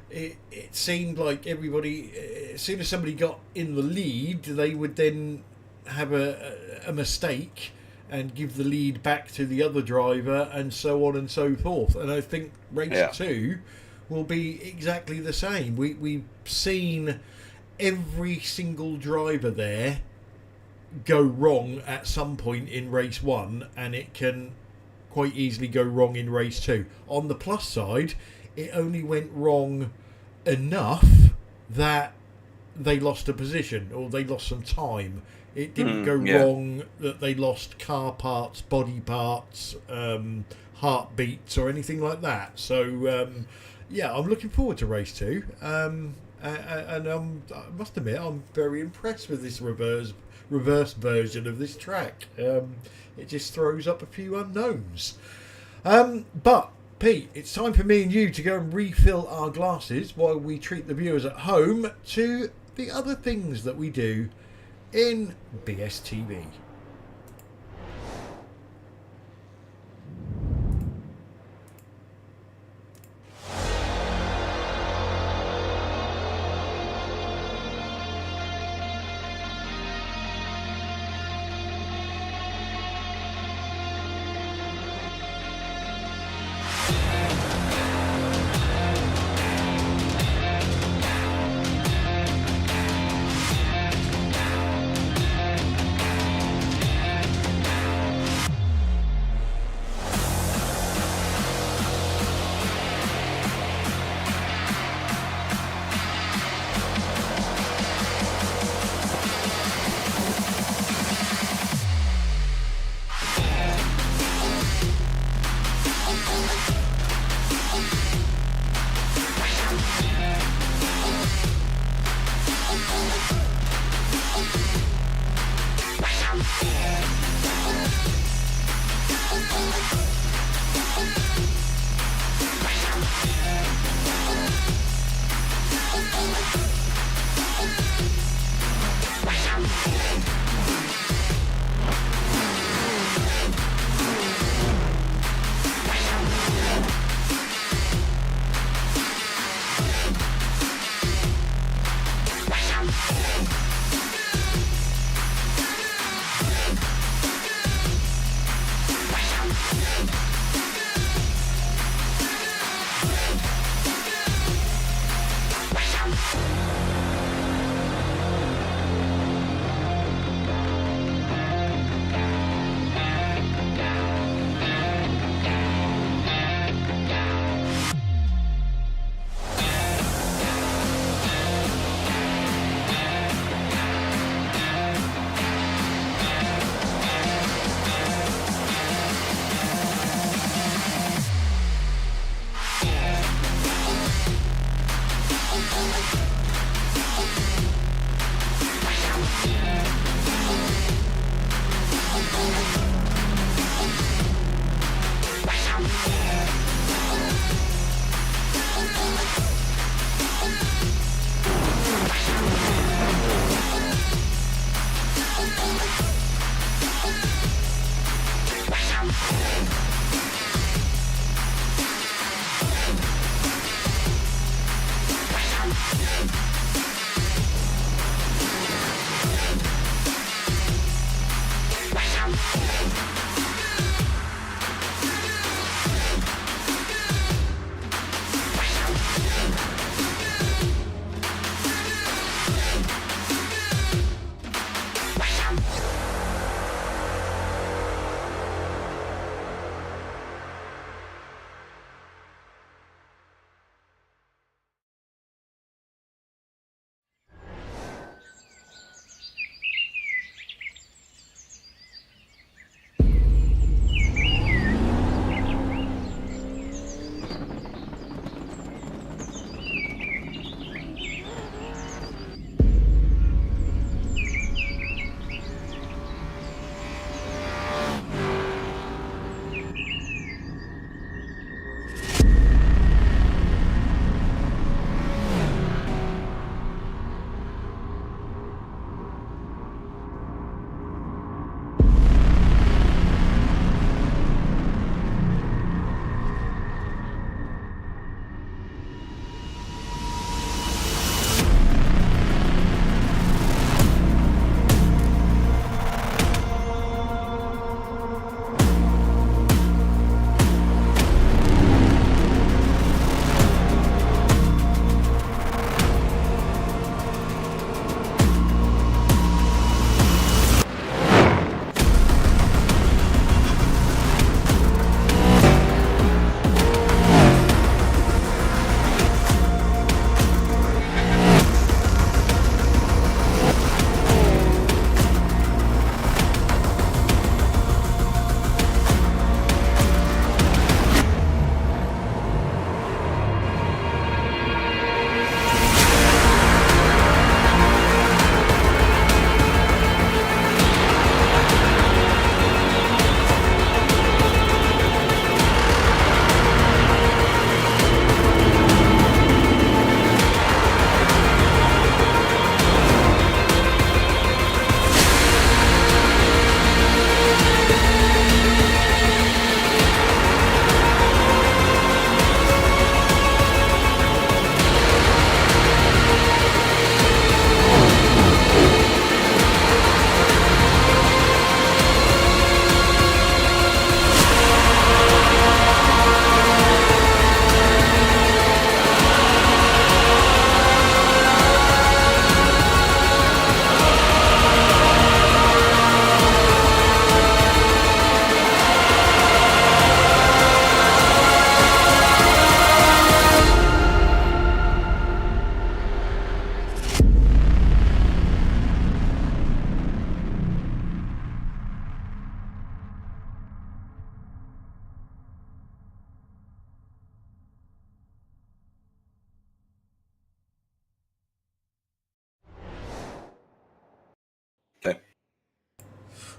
it seemed like everybody, as soon as somebody got in the lead, they would then have a mistake and give the lead back to the other driver, and so on and so forth. And I think race 2 will be exactly the same. We've seen every single driver there go wrong at some point in race 1, and it can quite easily go wrong in race 2. On the plus side, it only went wrong enough that they lost a position or they lost some time. It didn't go wrong that they lost car parts, body parts, heartbeats or anything like that. So yeah, I'm looking forward to race 2, and I must admit I'm very impressed with this reverse version of this track. It just throws up a few unknowns, but Pete, it's time for me and you to go and refill our glasses while we treat the viewers at home to the other things that we do in BSTV.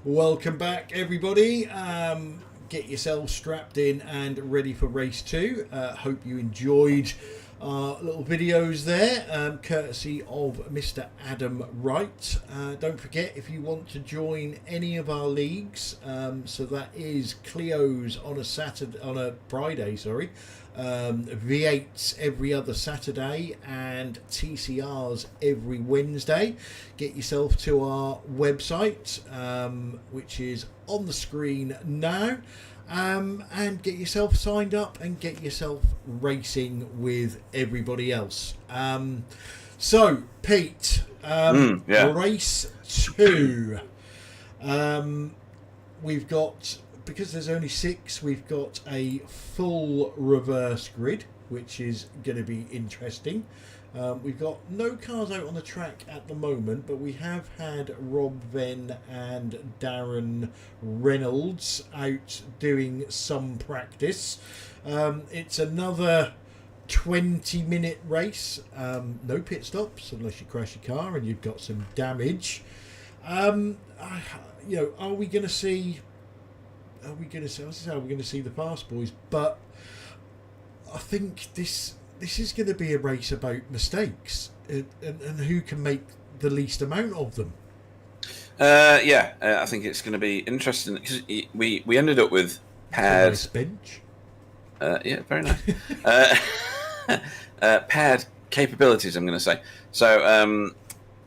Welcome back, everybody. Get yourselves strapped in and ready for race 2. Hope you enjoyed our little videos there, courtesy of Mr. Adam Wright. Don't forget, if you want to join any of our leagues, so that is Clio's on a Friday, V8s every other Saturday, and TCRs every Wednesday. Get yourself to our website, which is on the screen now, and get yourself signed up and get yourself racing with everybody else. So, Pete, race 2. We've got, because there's only 6, we've got a full reverse grid, which is going to be interesting. We've got no cars out on the track at the moment, but we have had Rob Venn and Darren Reynolds out doing some practice. It's another 20-minute race. No pit stops unless you crash your car and you've got some damage. Are we going to see? Are we going to see the fast boys? But I think this is going to be a race about mistakes and who can make the least amount of them. I think it's going to be interesting because we ended up with paired nice bench. Very nice. Paired capabilities, I'm going to say. So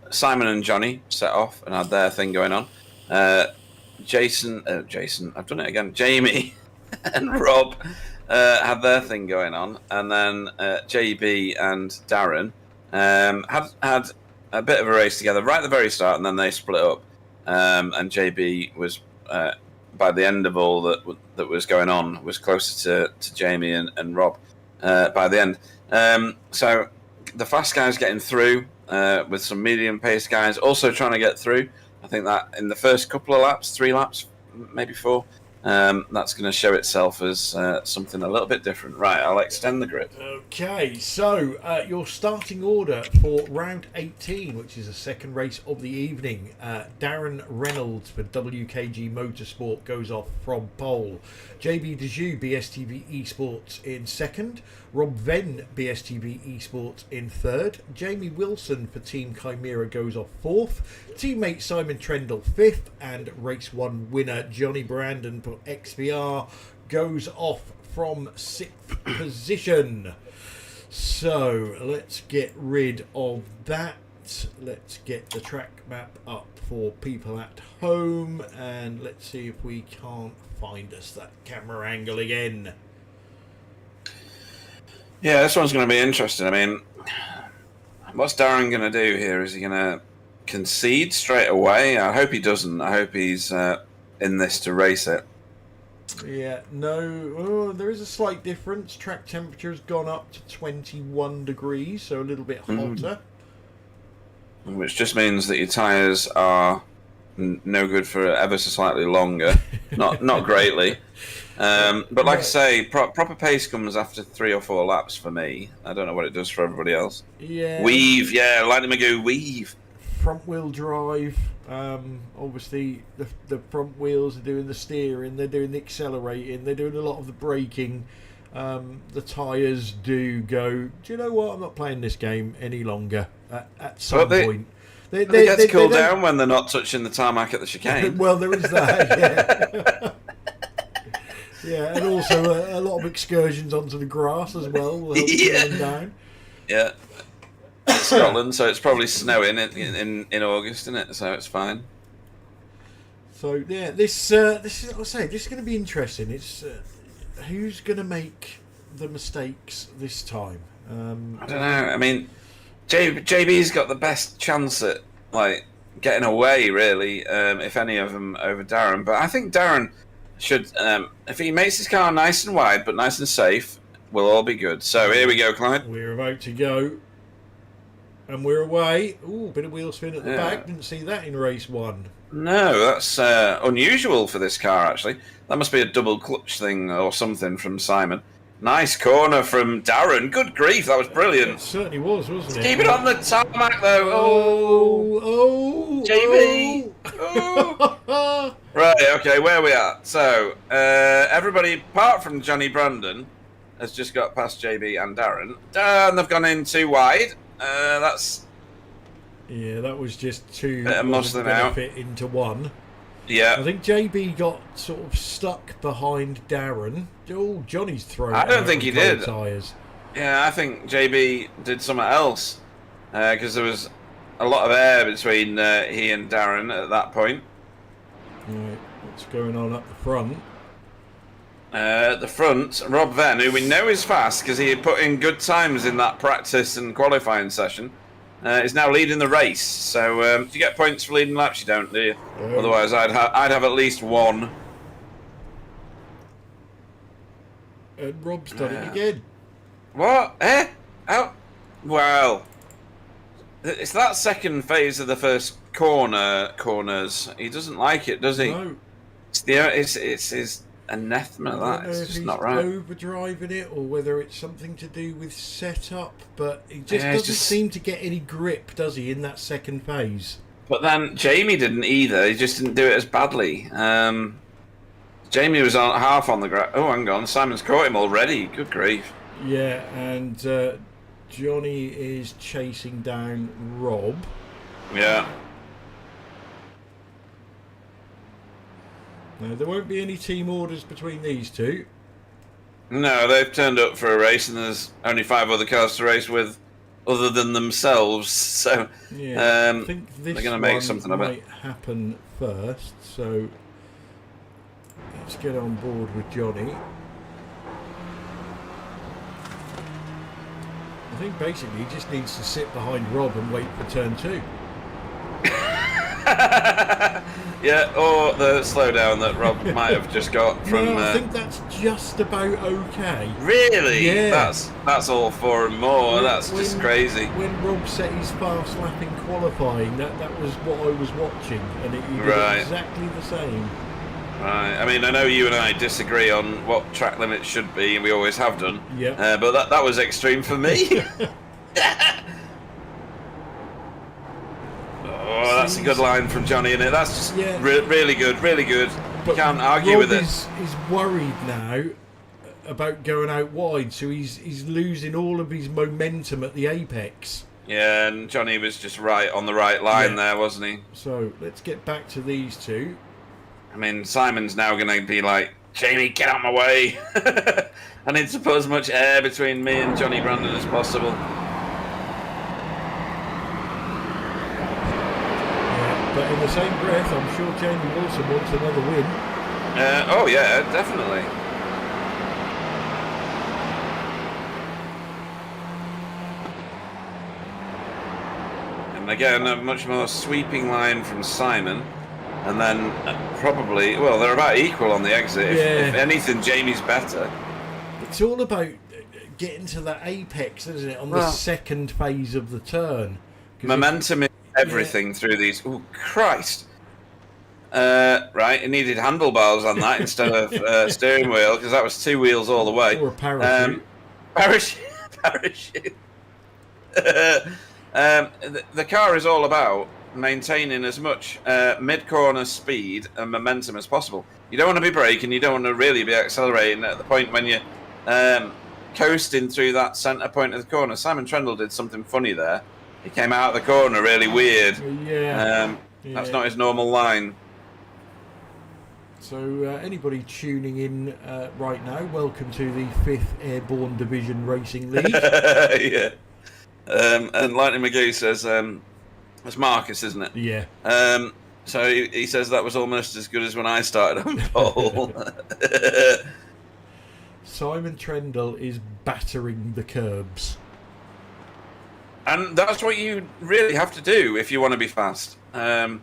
Simon and Johnny set off and had their thing going on. Jason, I've done it again. Jamie and Rob had their thing going on, and then JB and Darren had a bit of a race together right at the very start, and then they split up. And JB was by the end of all that was going on was closer to Jamie and Rob by the end. So the fast guys getting through with some medium pace guys also trying to get through. I think that in the first couple of laps, 3 laps, maybe 4, that's going to show itself as something a little bit different. Right, I'll extend the grid. Okay, so your starting order for round 18, which is the second race of the evening. Darren Reynolds for WKG Motorsport goes off from pole. JB Dejoux, BSTV Esports in second. Rob Venn, BSTV Esports in third. Jamie Wilson for Team Chimera goes off fourth. Teammate Simon Trendle fifth. And race 1 winner Johnny Brandon for XVR goes off from 6th position. So let's get rid of that. Let's get the track map up for people at home, and let's see if we can't find us that camera angle again. Yeah, this one's going to be interesting. I mean, what's Darren going to do here? Is he going to concede straight away? I hope he doesn't. I hope he's in this to race it. Yeah, no, there is a slight difference. Track temperature has gone up to 21 degrees, so a little bit hotter. Which just means that your tyres are no good for ever so slightly longer. not greatly. But like I say, proper pace comes after 3 or 4 laps for me. I don't know what it does for everybody else. Yeah. Weave, yeah, Lightning Magoo, weave. Front wheel drive. Obviously, the front wheels are doing the steering, they're doing the accelerating, they're doing a lot of the braking. The tyres do go, do you know what? I'm not playing this game any longer at some point. They get to cool down when they're not touching the tarmac at the chicane. Well, there is that, yeah. Yeah, and also a lot of excursions onto the grass as well will help cool them down. Yeah. Scotland, so it's probably snowing in August, isn't it? So it's fine. So yeah, this is this is going to be interesting. It's who's going to make the mistakes this time. I don't know. I mean, JB's got the best chance at getting away, really, if any of them over Darren. But I think Darren should, if he makes his car nice and wide but nice and safe, we'll all be good. So here we go, Clyde. We're about to go. And we're away. Ooh, bit of wheel spin at the back. Didn't see that in race 1. No, that's unusual for this car, actually. That must be a double clutch thing or something from Simon. Nice corner from Darren. Good grief, that was brilliant. It certainly was, wasn't it? Keep it on the tarmac, though. Oh, JB. Oh. Right, okay, where are we at? So, everybody apart from Johnny Brandon has just got past JB and Darren. And they've gone in too wide. That's Yeah, that was just two. bit of Wasn't muscling going to out. fit into one. Yeah. I think JB got sort of stuck behind Darren. Oh, Johnny's thrown. I don't out think on he cold did. Tyres. Yeah, I think JB did something else. Because there was a lot of air between he and Darren at that point. Right, what's going on up the front? At the front, Rob Venn, who we know is fast because he had put in good times in that practice and qualifying session, is now leading the race. So, do you get points for leading laps? You don't, do you? Otherwise, I'd have at least one. And Rob's done it again. What? Oh, well. It's that second phase of the first corners. He doesn't like it, does he? No. It's his anathema. I don't That know it's if just he's not right. overdriving it or whether it's something to do with setup, but he just Yeah, it's doesn't just- seem to get any grip, does he, in that second phase? But then Jamie didn't either. He just didn't do it as badly. Jamie was on half on the ground. Oh, hang on. Simon's caught him already. Good grief. Yeah, and Johnny is chasing down Rob. Yeah. Now, there won't be any team orders between these two. No, they've turned up for a race, and there's only 5 other cars to race with, other than themselves. So Yeah, I think this they're going to make one something of it. might happen first, so let's get on board with Johnny. I think basically he just needs to sit behind Rob and wait for turn 2. Yeah, or the slowdown that Rob might have just got from. No, I think that's just about okay. Really? Yeah. That's all 4 and more. That's When- just crazy. When Rob set his fast lap in qualifying, that was what I was watching, and he did Right. exactly the same. Right. I mean, I know you and I disagree on what track limits should be, and we always have done. Yeah. But that was extreme for me. Oh, that's a good line from Johnny, isn't it? That's just Yeah. really good, really good. You can't argue Rob with it. is worried now about going out wide, so he's losing all of his momentum at the apex. Yeah, and Johnny was just right on the right line Yeah. there, wasn't he? So let's get back to these two. I mean, Simon's now going to be like, Jamie, get out of my way. I need to put as much air between me and Johnny Brandon as possible. But in the same breath, I'm sure Jamie Wilson wants another win. Oh, yeah, definitely. And again, a much more sweeping line from Simon. And then probably, well, they're about equal on the exit. If anything, Jamie's better. It's all about getting to that apex, isn't it, on the second phase of the turn. 'Cause Momentum is everything through these. Oh, Christ. Right, it needed handlebars on that instead of steering wheel, because that was 2 wheels all the way. Or a parachute. Parachute. The car is all about maintaining as much mid-corner speed and momentum as possible. You don't want to be braking, you don't want to really be accelerating at the point when you're coasting through that centre point of the corner. Simon Trendle did something funny there. He came out of the corner really weird. That's not his normal line. So anybody tuning in right now, welcome to the 5th Airborne Division Racing League. Yeah. And Lightning McGee says, it's Marcus, isn't it? Yeah. So he says that was almost as good as when I started on pole. Simon Trendle is battering the curbs. And that's what you really have to do if you want to be fast. I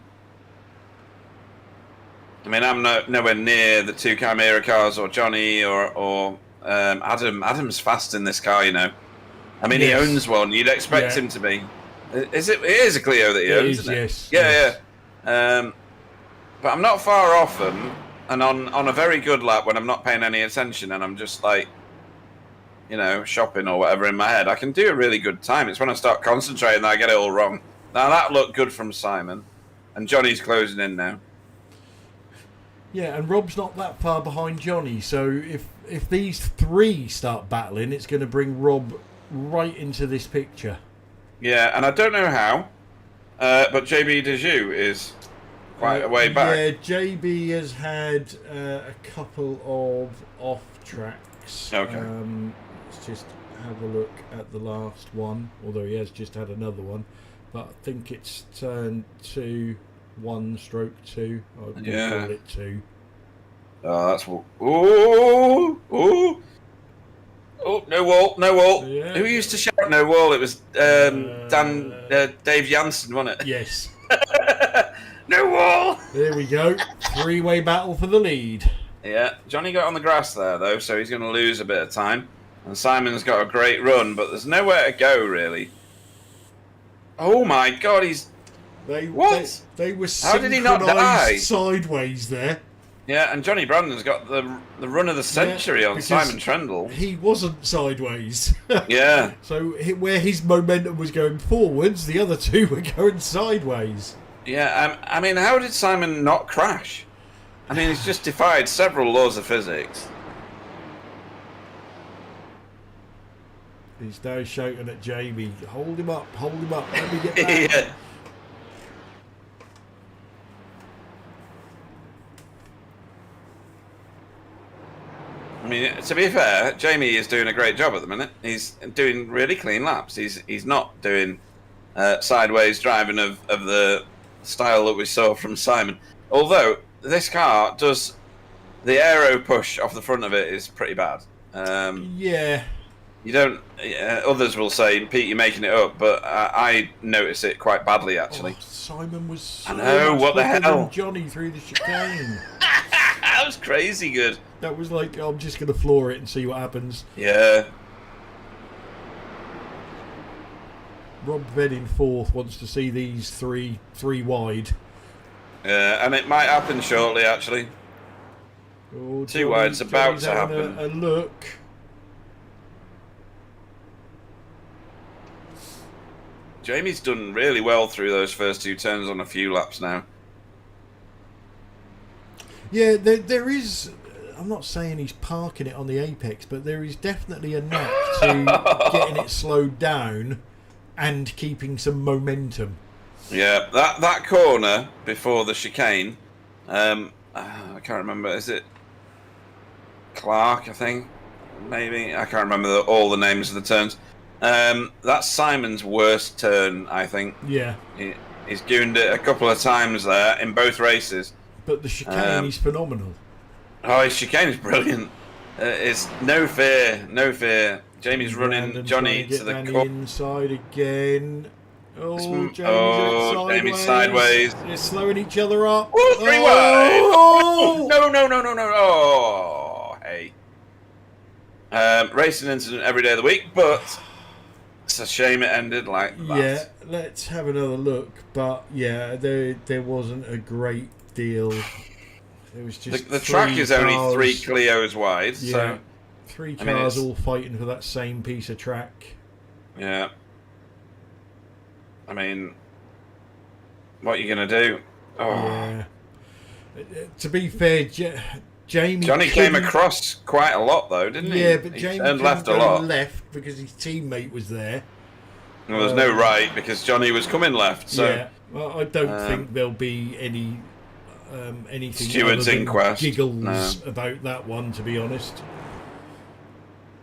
mean, I'm nowhere near the 2 Chimera cars or Johnny or Adam. Adam's fast in this car, you know. I mean, he owns one. You'd expect him to be. Is it? It is a Clio that he owns, isn't it? Yes. Yeah. But I'm not far off them, and on a very good lap when I'm not paying any attention and I'm just like, you know, shopping or whatever in my head, I can do a really good time. It's when I start concentrating that I get it all wrong. Now that looked good from Simon, and Johnny's closing in now. Yeah, and Rob's not that far behind Johnny, so if these three start battling, it's going to bring Rob right into this picture. Yeah, and I don't know how, but JB Dejoux is quite a way back. Yeah, JB has had a couple of off tracks. Okay. Let's just have a look at the last one, although he has just had another one. But I think it's turned to 1/2. I would call it 2. Oh, that's... Ooh! Oh, no wall. Yeah. Who used to shout no wall? It was Dave Jansen, wasn't it? Yes. No wall! There we go. 3-way battle for the lead. Yeah, Johnny got on the grass there, though, so he's going to lose a bit of time. And Simon's got a great run, but there's nowhere to go, really. Oh, my God, he's... They were How did he not die? Sideways there. Yeah, and Johnny Brandon's got the run of the century on Simon Trendle. He wasn't sideways. Yeah. So where his momentum was going forwards, the other two were going sideways. Yeah, I mean, how did Simon not crash? I mean, he's just defied several laws of physics. He's now shouting at Jamie, hold him up, let me get back. Yeah. I mean, to be fair, Jamie is doing a great job at the minute. He's doing really clean laps. He's not doing sideways driving of the style that we saw from Simon. Although this car does, the aero push off the front of it is pretty bad. Yeah. You don't. Others will say, Pete, you're making it up, but I notice it quite badly actually. Oh, Simon was so I know, what the quicker hell? than Johnny through the chicane. That was crazy good. That was like, I'm just going to floor it and see what happens. Yeah. Rob Venn in fourth wants to see these three wide. Yeah, and it might happen shortly actually. Oh, Two wide's about to happen. A look. Jamie's done really well through those first two turns on a few laps now. Yeah, there is... I'm not saying he's parking it on the apex, but there is definitely a knack to getting it slowed down and keeping some momentum. Yeah, that corner before the chicane, I can't remember, is it Clark, I think? Maybe? I can't remember all the names of the turns. That's Simon's worst turn, I think. Yeah. He's gooned it a couple of times there in both races. But the chicane is phenomenal. Oh, his chicane is brilliant. It's no fear. Jamie's running Johnny to the inside again. Oh, Jamie's sideways. They're slowing each other up. Oh, 3 wide. No. Oh, hey. Racing incident every day of the week, but it's a shame it ended like that. Yeah, let's have another look. But yeah, there wasn't a great deal. It was just the track is only 3 Clios wide, yeah, so 3 cars all fighting for that same piece of track. Yeah. I mean, what are you gonna do? Oh. Yeah. To be fair, Johnny came across quite a lot though, didn't he? Yeah, but he Jamie turned left a lot. Left because his teammate was there. Well, there's no right because Johnny was coming left. So yeah, well, I don't think there'll be anything Stewart's inquest. Giggles about that one, to be honest.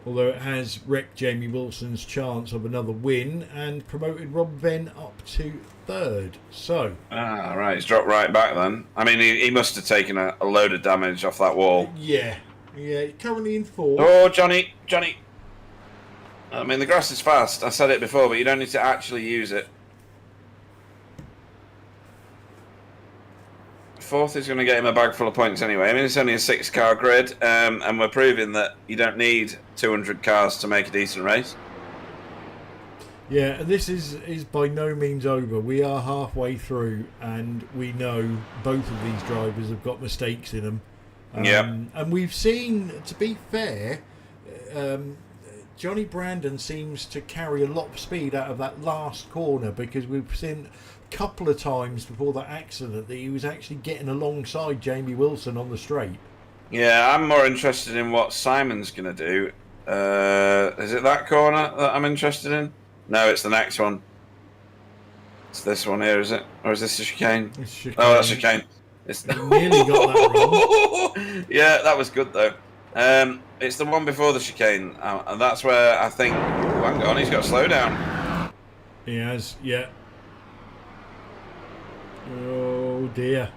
Although it has wrecked Jamie Wilson's chance of another win and promoted Rob Venn up to 3rd. So. Right, he's dropped right back then. I mean, he must have taken a load of damage off that wall. Yeah, currently in 4th. Oh, Johnny. I mean, the grass is fast. I said it before, but you don't need to actually use it. 4th is going to get him a bag full of points anyway. I mean, it's only a 6-car grid, and we're proving that you don't need 200 cars to make a decent race. Yeah, and this is by no means over. We are halfway through, and we know both of these drivers have got mistakes in them. Yeah. And we've seen, to be fair, Johnny Brandon seems to carry a lot of speed out of that last corner, because we've seen a couple of times before that accident that he was actually getting alongside Jamie Wilson on the straight. Yeah, I'm more interested in what Simon's going to do. Is it that corner that I'm interested in? No, it's the next one. It's this one here, is it? Or is this the chicane? It's chicane. Oh, that's chicane. It's nearly got that wrong. Yeah, that was good though. It's the one before the chicane, and that's where I think. Oh, hang on, he's got to slow down. He has, yeah. Oh dear.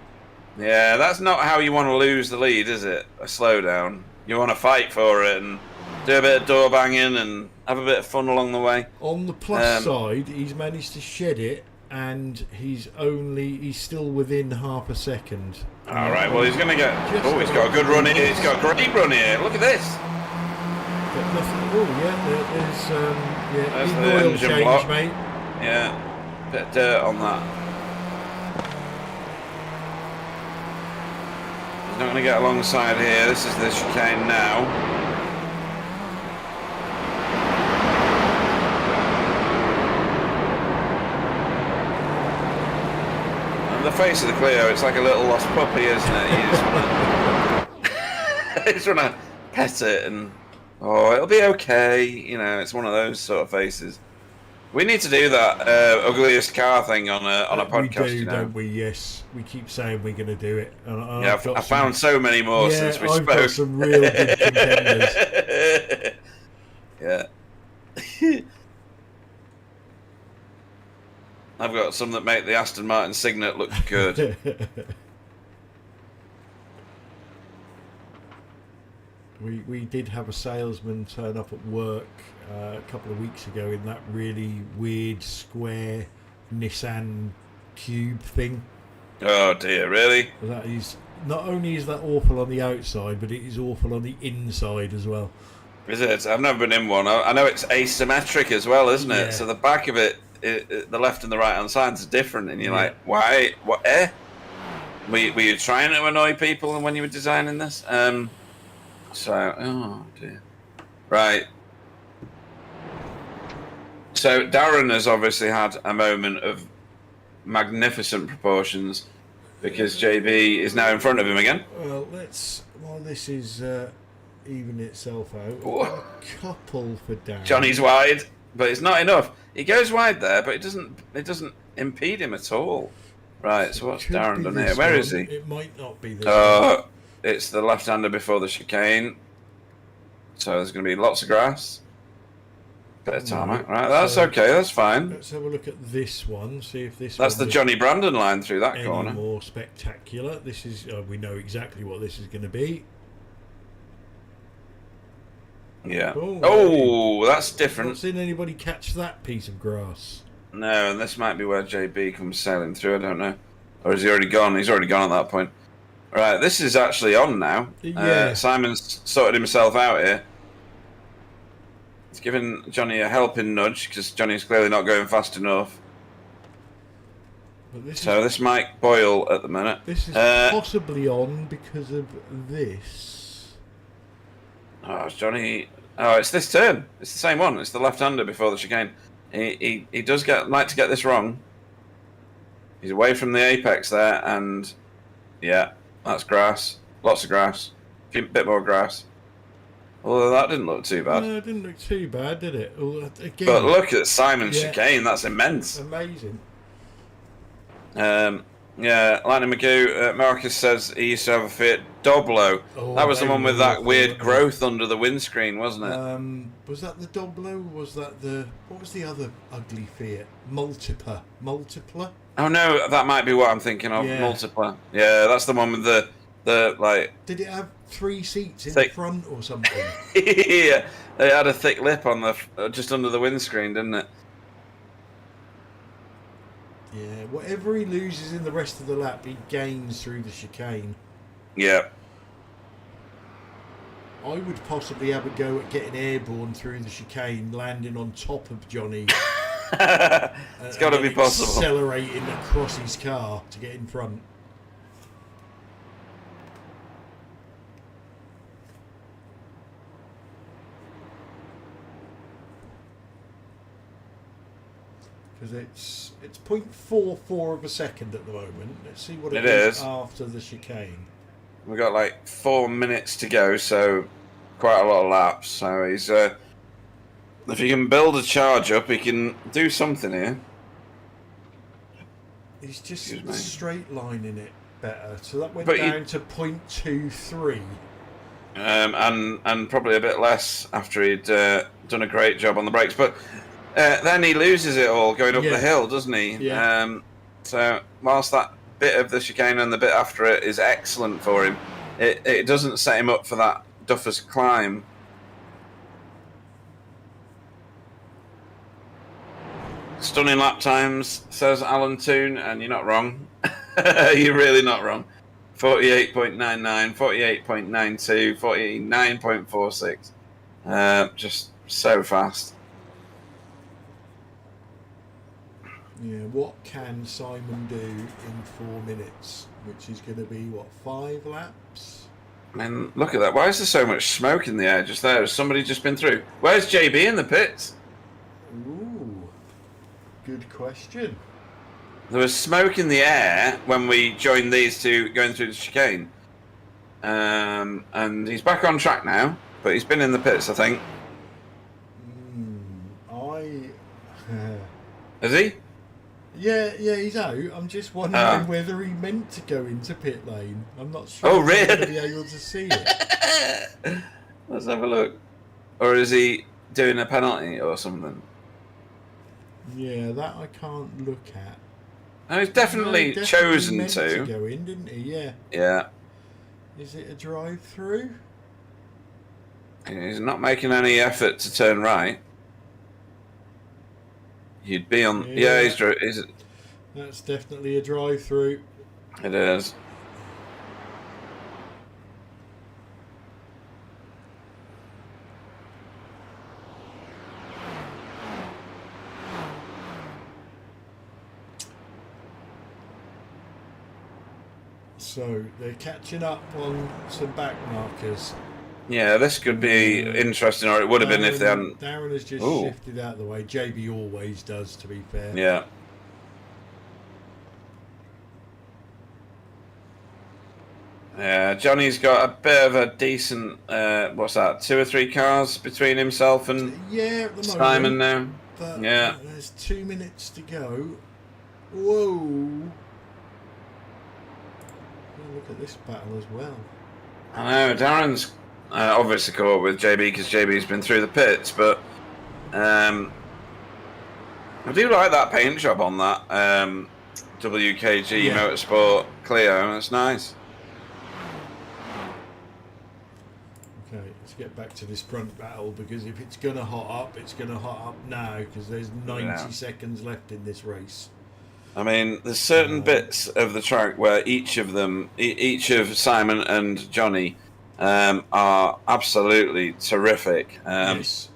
Yeah, that's not how you want to lose the lead, is it? A slowdown. You want to fight for it and do a bit of door banging and have a bit of fun along the way. On the plus side, he's managed to shed it, and he's still within half a second. All right, well, he's going to get... Oh, he's got a good run here. He's got a great run here. Look at this. But nothing. Oh, yeah, There's big the oil engine change, block. mate. Yeah, bit of dirt on that. He's not going to get alongside here. This is the chicane now. The face of the Clio, it's like a little lost puppy, isn't it? You just want to pet it and, oh, it'll be okay. You know, it's one of those sort of faces. We need to do that ugliest car thing on a podcast. We do, you know? don't we? Yes, we keep saying we're going to do it. And Yeah, I found so many more since we spoke. Got some real good contenders. Yeah. I've got some that make the Aston Martin Signet look good. We did have a salesman turn up at work a couple of weeks ago in that really weird square Nissan Cube thing. Oh dear, really? That is, not only is that awful on the outside, but it is awful on the inside as well. Is it? I've never been in one. I know it's asymmetric as well, isn't it? Yeah. So the back of it, the left and the right hand sides are different, and you're like, why? What? Were you trying to annoy people when you were designing this? So, oh dear. Right. So Darren has obviously had a moment of magnificent proportions because JB is now in front of him again. Well, while this is even itself out, Whoa. a couple for Darren. Johnny's wide, but it's not enough. He goes wide there, but it doesn't impede him at all. Right, so what's Darren done here? Where is he? It might not be this one. It's the left-hander before the chicane. So there's going to be lots of grass. Bit of tarmac. Right, that's okay, that's fine. Let's have a look at this one, see if this That's one the is Johnny Brandon line through that any corner. more spectacular. This is, we know exactly what this is going to be. Yeah. Oh, Oh, that's I've different. not seen anybody catch that piece of grass. No, and this might be where JB comes sailing through, I don't know. Or is he already gone? He's already gone at that point. Right, this is actually on now. Yeah. Simon's sorted himself out here. He's giving Johnny a helping nudge because Johnny's clearly not going fast enough. But This might boil at the minute. This is possibly on because of this. Oh, it's Johnny. Oh, it's this turn. It's the same one. It's the left-hander before the chicane. He does like to get this wrong. He's away from the apex there, and yeah, that's grass. Lots of grass. A bit more grass. Although that didn't look too bad. No, it didn't look too bad, did it? Well, again, But look at Simon's chicane. That's immense. amazing. Yeah, Lightning McGoo, Marcus says he used to have a Fiat Doblo. Oh, That was the they one with were that awful, weird weren't they? growth under the windscreen, wasn't it? Was that the Doblo? Was that what was the other ugly Fiat? Multipler. Oh no, that might be what I'm thinking of. Yeah. Multipler. Yeah, that's the one with the like. Did it have 3 seats in Thick. front or something? Yeah, it had a thick lip on the just under the windscreen, didn't it? Yeah, whatever he loses in the rest of the lap, he gains through the chicane. Yeah. I would possibly have a go at getting airborne through the chicane, landing on top of Johnny. It's got to be possible. Accelerating across his car to get in front. Because it's 0.44 of a second at the moment. Let's see what it is after the chicane. We've got like 4 minutes to go, so quite a lot of laps. So he's if he can build a charge up, he can do something here. He's just straight lining it better. So that went down to 0.23. And probably a bit less after he'd done a great job on the brakes. But then he loses it all going up the hill, doesn't he? Yeah. So whilst that bit of the chicane and the bit after it is excellent for him, it doesn't set him up for that Duffus climb. Stunning lap times, says Alan Toon, and you're not wrong. You're really not wrong. 48.99, 48.92, 49.46. Just so fast. Yeah, what can Simon do in 4 minutes? Which is going to be, what, 5 laps? I mean, look at that. Why is there so much smoke in the air just there? Has somebody just been through? Where's JB in the pits? Ooh, good question. There was smoke in the air when we joined these two going through the chicane. And he's back on track now, but he's been in the pits, I think. Is he? Yeah, he's out. I'm just wondering whether he meant to go into pit lane. I'm not sure. Oh, I'm really? going to be able to see it. Let's have a look. Or is he doing a penalty or something? Yeah, that I can't look at. Oh, he's definitely chosen meant to go in, didn't he? Yeah. Yeah. Is it a drive-through? He's not making any effort to turn right. You'd be on. Yeah, he's. That's definitely a drive-through. It is. So they're catching up on some back markers. Yeah, this could be interesting, or it would have been if they hadn't. Darren has just shifted out of the way. JB always does, to be fair. Yeah. Yeah, Johnny's got a bit of a decent, what's that, 2 or 3 cars between himself and at the Simon now. But yeah. There's 2 minutes to go. Whoa. Look at this battle as well. I know, Darren's obviously caught up with JB because JB's been through the pits, but I do like that paint job on that WKG Motorsport Clio. That's nice. Okay, let's get back to this front battle, because if it's going to hot up, it's going to hot up now, because there's 90 seconds left in this race. I mean, there's certain bits of the track where each of them, each of Simon and Johnny, are absolutely terrific. Yes.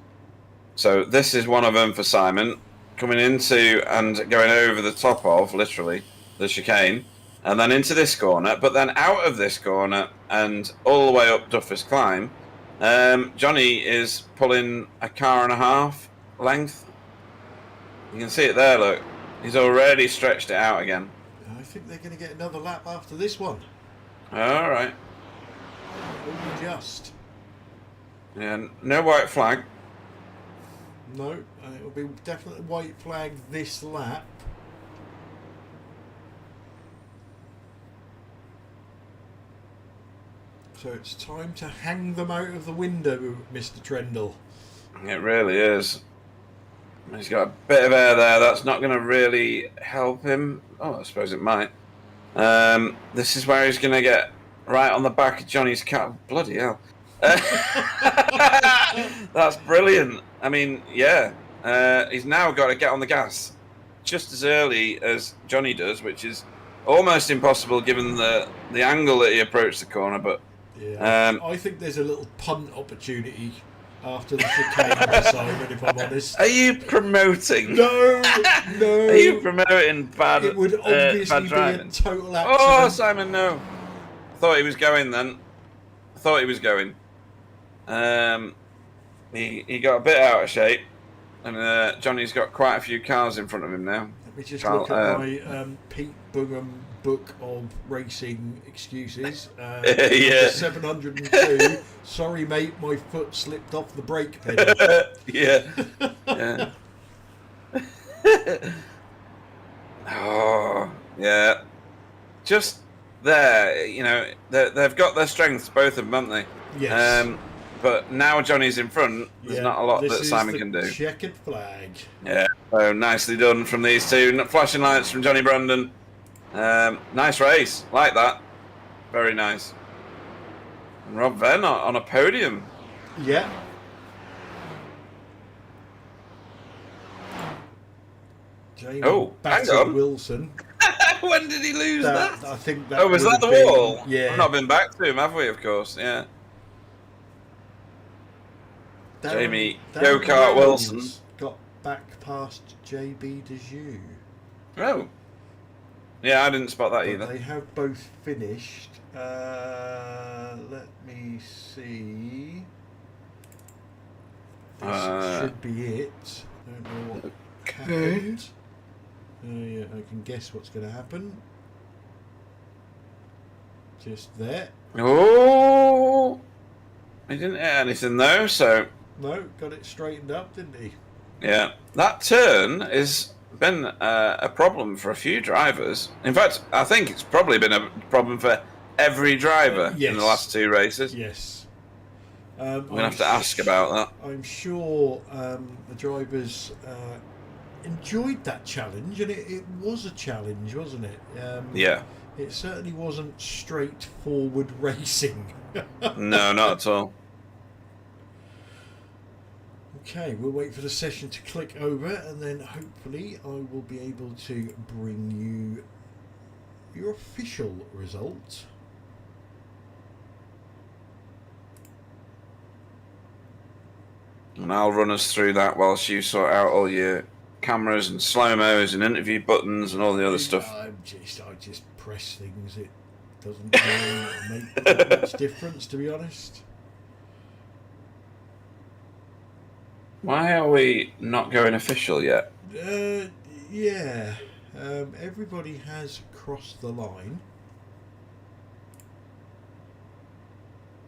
So this is one of them for Simon, coming into and going over the top of, literally, the chicane, and then into this corner, but then out of this corner and all the way up Duffus Climb. Johnny is pulling a car and a half length. You can see it there, look. He's already stretched it out again. I think they're going to get another lap after this one. All right. Only just. Yeah, no white flag. No, it will be definitely white flag this lap. So it's time to hang them out of the window, Mr. Trendle. It really is. He's got a bit of air there. That's not going to really help him. Oh, I suppose it might. This is where he's going to get right on the back of Johnny's car. Bloody hell. That's brilliant. I mean, yeah. He's now got to get on the gas just as early as Johnny does, which is almost impossible given the angle that he approached the corner. But yeah, I think there's a little punt opportunity after the chicane for Simon, if I'm honest. Are you promoting? No. Are you promoting bad It would obviously bad be driving? a total accident. Oh, Simon, no. I thought he was going then. He got a bit out of shape. And Johnny's got quite a few cars in front of him now. Let me just look at my Pete Bungham book of racing excuses. Yeah. 702. Sorry, mate, my foot slipped off the brake pedal. Yeah. Yeah. Oh, yeah. Just there, you know, they've got their strengths, both of them, haven't they? Yes. But now Johnny's in front, there's not a lot that Simon can do. Checkered flag. Yeah, so nicely done from these two. Flashing lights from Johnny Brandon. Nice race, like that. Very nice. And Rob Venn on a podium. Yeah. Jamie hang on. Wilson. When did he lose that? I think that. Oh, was that the wall? Yeah. We've not been back to him, have we? Of course, yeah. Jamie Go-Kart Wilson got back past JB Dejoux. Oh. Yeah, I didn't spot that But either. they have both finished. Let me see. This should be it. I don't know what happened. Yeah, I can guess what's going to happen. Just there. Oh. He didn't hit anything though, so... No, got it straightened up, didn't he? Yeah. That turn has been a problem for a few drivers. In fact, I think it's probably been a problem for every driver Yes. in the last two races. Yes. We're going to have to ask about that. I'm sure the drivers enjoyed that challenge, and it was a challenge, wasn't it? Yeah. It certainly wasn't straightforward racing. No, not at all. Okay, we'll wait for the session to click over, and then hopefully I will be able to bring you your official result. And I'll run us through that whilst you sort out all your cameras and slow-mos and interview buttons and all the other stuff. I just press things. It doesn't really make that much difference, to be honest. Why are we not going official yet? Yeah. Everybody has crossed the line.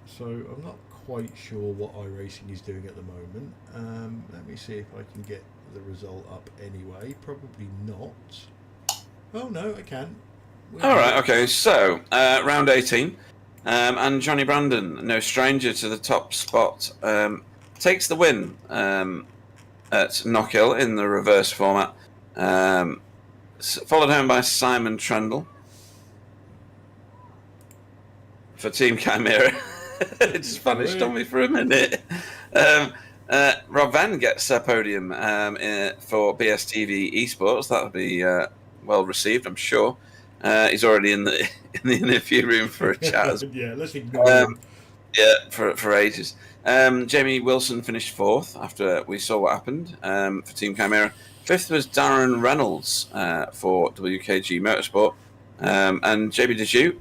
So I'm not quite sure what iRacing is doing at the moment. Let me see if I can get the result up anyway. Probably not. Oh no, I can. Alright, okay, so round 18. And Johnny Brandon, no stranger to the top spot, takes the win at Knockhill in the reverse format. Followed home by Simon Trendle for Team Chimera. It just vanished on me for a minute. Rob Venn gets a podium for BSTV Esports. That'll be well received, I'm sure. He's already in the interview room for a chat. Yeah, let's ignore him. Yeah, for ages. Jamie Wilson finished fourth after we saw what happened for Team Chimera. Fifth was Darren Reynolds for WKG Motorsport. And JB Dejoux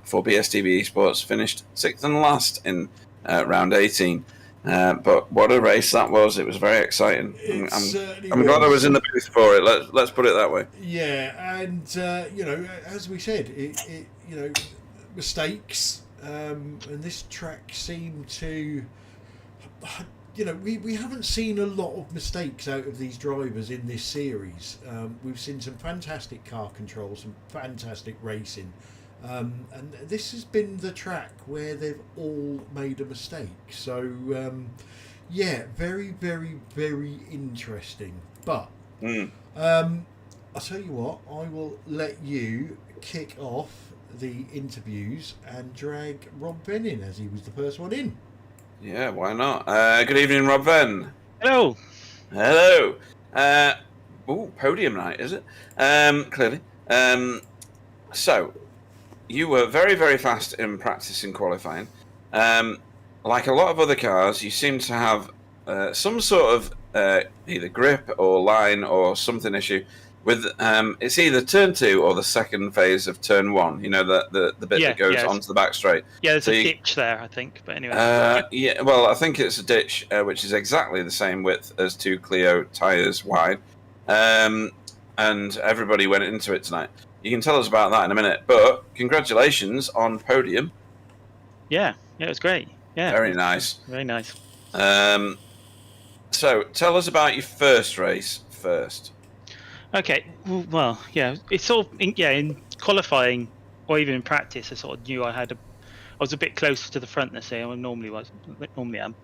for BSTV Esports finished sixth and last in round 18. But what a race that was. It was very exciting. I'm glad I was in the booth for it. Let's put it that way. Yeah, and you know, as we said, it you know, mistakes, and this track seemed to, you know, we haven't seen a lot of mistakes out of these drivers in this series. We've seen some fantastic car control, some fantastic racing, and this has been the track where they've all made a mistake. So yeah, very, very, very interesting. But I'll tell you what, I will let you kick off the interviews and drag Rob Venn in, as he was the first one in. Yeah, why not? Good evening, Rob Venn. Hello. Hello. Podium night, is it? Clearly. So, you were very, very fast in practice and qualifying. Like a lot of other cars, you seem to have some sort of either grip or line or something issue with it's either turn 2 or the second phase of turn 1. You know, the bit that goes onto the back straight. Yeah, there's a ditch there, I think. But anyway. Yeah, well, I think it's a ditch which is exactly the same width as 2 Clio tyres wide, and everybody went into it tonight. You can tell us about that in a minute. But congratulations on podium. Yeah, it was great. Yeah, very nice. Very nice. So tell us about your first race first. Okay, well, yeah, it's sort of in qualifying or even in practice, I sort of knew I was a bit closer to the front this year than I normally am.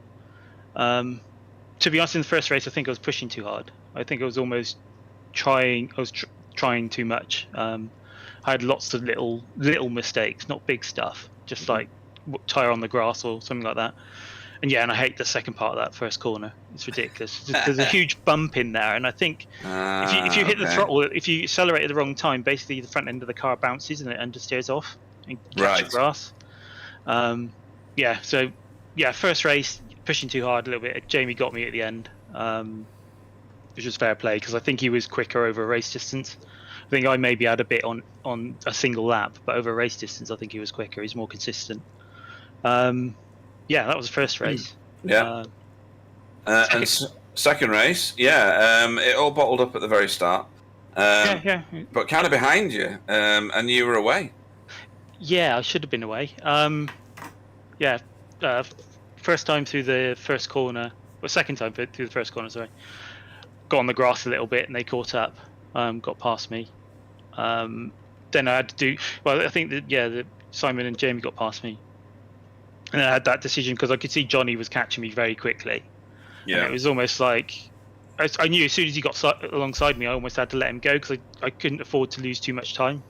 To be honest, in the first race, I think I was pushing too hard. I think I was almost trying. I was trying too much. I had lots of little mistakes, not big stuff, just like tire on the grass or something like that. And I hate the second part of that first corner. It's ridiculous. There's a huge bump in there, and I think if you hit the throttle, if you accelerate at the wrong time, basically the front end of the car bounces and it understeers off and catches grass. First race, pushing too hard a little bit. Jamie got me at the end, which was fair play because I think he was quicker over race distance. I think I maybe had a bit on a single lap, but over race distance, I think he was quicker. He's more consistent. That was the first race. And second race, it all bottled up at the very start. But kind of behind you, and you were away. Yeah, I should have been away. First time through the first corner, or second time through the first corner, sorry. Got on the grass a little bit, and they caught up, got past me. Then I had to do, I think that Simon and Jamie got past me. And I had that decision because I could see Johnny was catching me very quickly. Yeah. And it was almost like I knew as soon as he got alongside me, I almost had to let him go because I couldn't afford to lose too much time.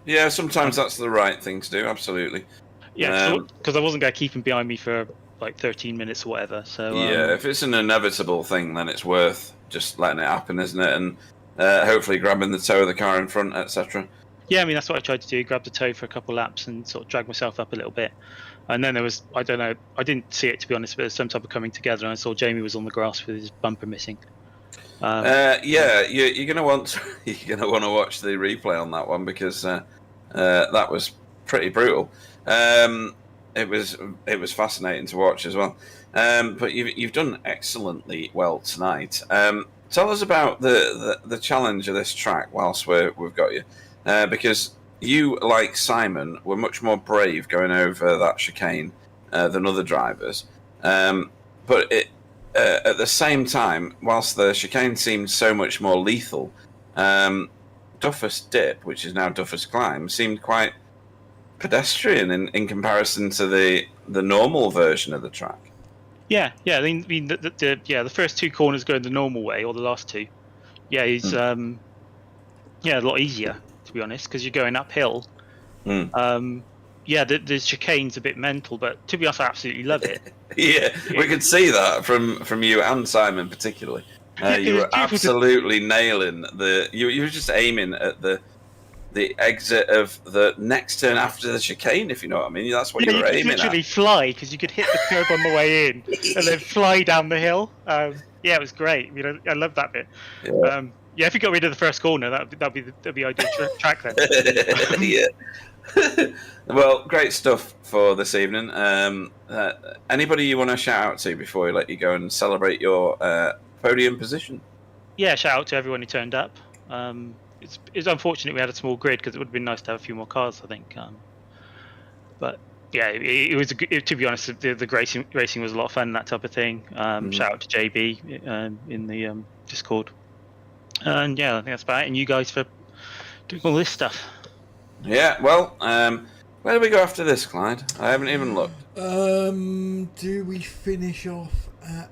Yeah, sometimes that's the right thing to do. Absolutely. Yeah, because I wasn't going to keep him behind me for like 13 minutes or whatever. So if it's an inevitable thing, then it's worth just letting it happen, isn't it? And hopefully grabbing the toe of the car in front, etc. Yeah, I mean that's what I tried to do. Grab the toe for a couple of laps and sort of drag myself up a little bit. And then there was, I don't know, I didn't see it to be honest, but there's some type of coming together, and I saw Jamie was on the grass with his bumper missing. You're gonna want to watch the replay on that one because that was pretty brutal. It was fascinating to watch as well. But you've done excellently well tonight. Tell us about the challenge of this track whilst we've got you, because you, like Simon, were much more brave going over that chicane than other drivers. But at the same time, whilst the chicane seemed so much more lethal, Duffus Dip, which is now Duffus Climb, seemed quite pedestrian in comparison to the normal version of the track. Yeah. I mean, the first two corners go the normal way, or the last two. Yeah, it's a lot easier, to be honest, because you're going uphill. The chicane's a bit mental, but to be honest, I absolutely love it. We could see that from you and Simon particularly. You were absolutely nailing you were just aiming at the exit of the next turn after the chicane, if you know what I mean. That's what you were aiming at. You literally fly, because you could hit the curb on the way in and then fly down the hill. It was great. You know, I love that bit. If you got rid of the first corner, that'd be the ideal track then. Well, great stuff for this evening. Anybody you want to shout out to before we let you go and celebrate your podium position? Yeah, shout out to everyone who turned up. It's unfortunate we had a small grid because it would have been nice to have a few more cars, I think. But yeah, it was to be honest, the racing was a lot of fun, that type of thing. Shout out to JB in the Discord. And I think that's about it. And you guys for doing all this stuff. Yeah, well, where do we go after this, Clyde? I haven't even looked. Do we finish off at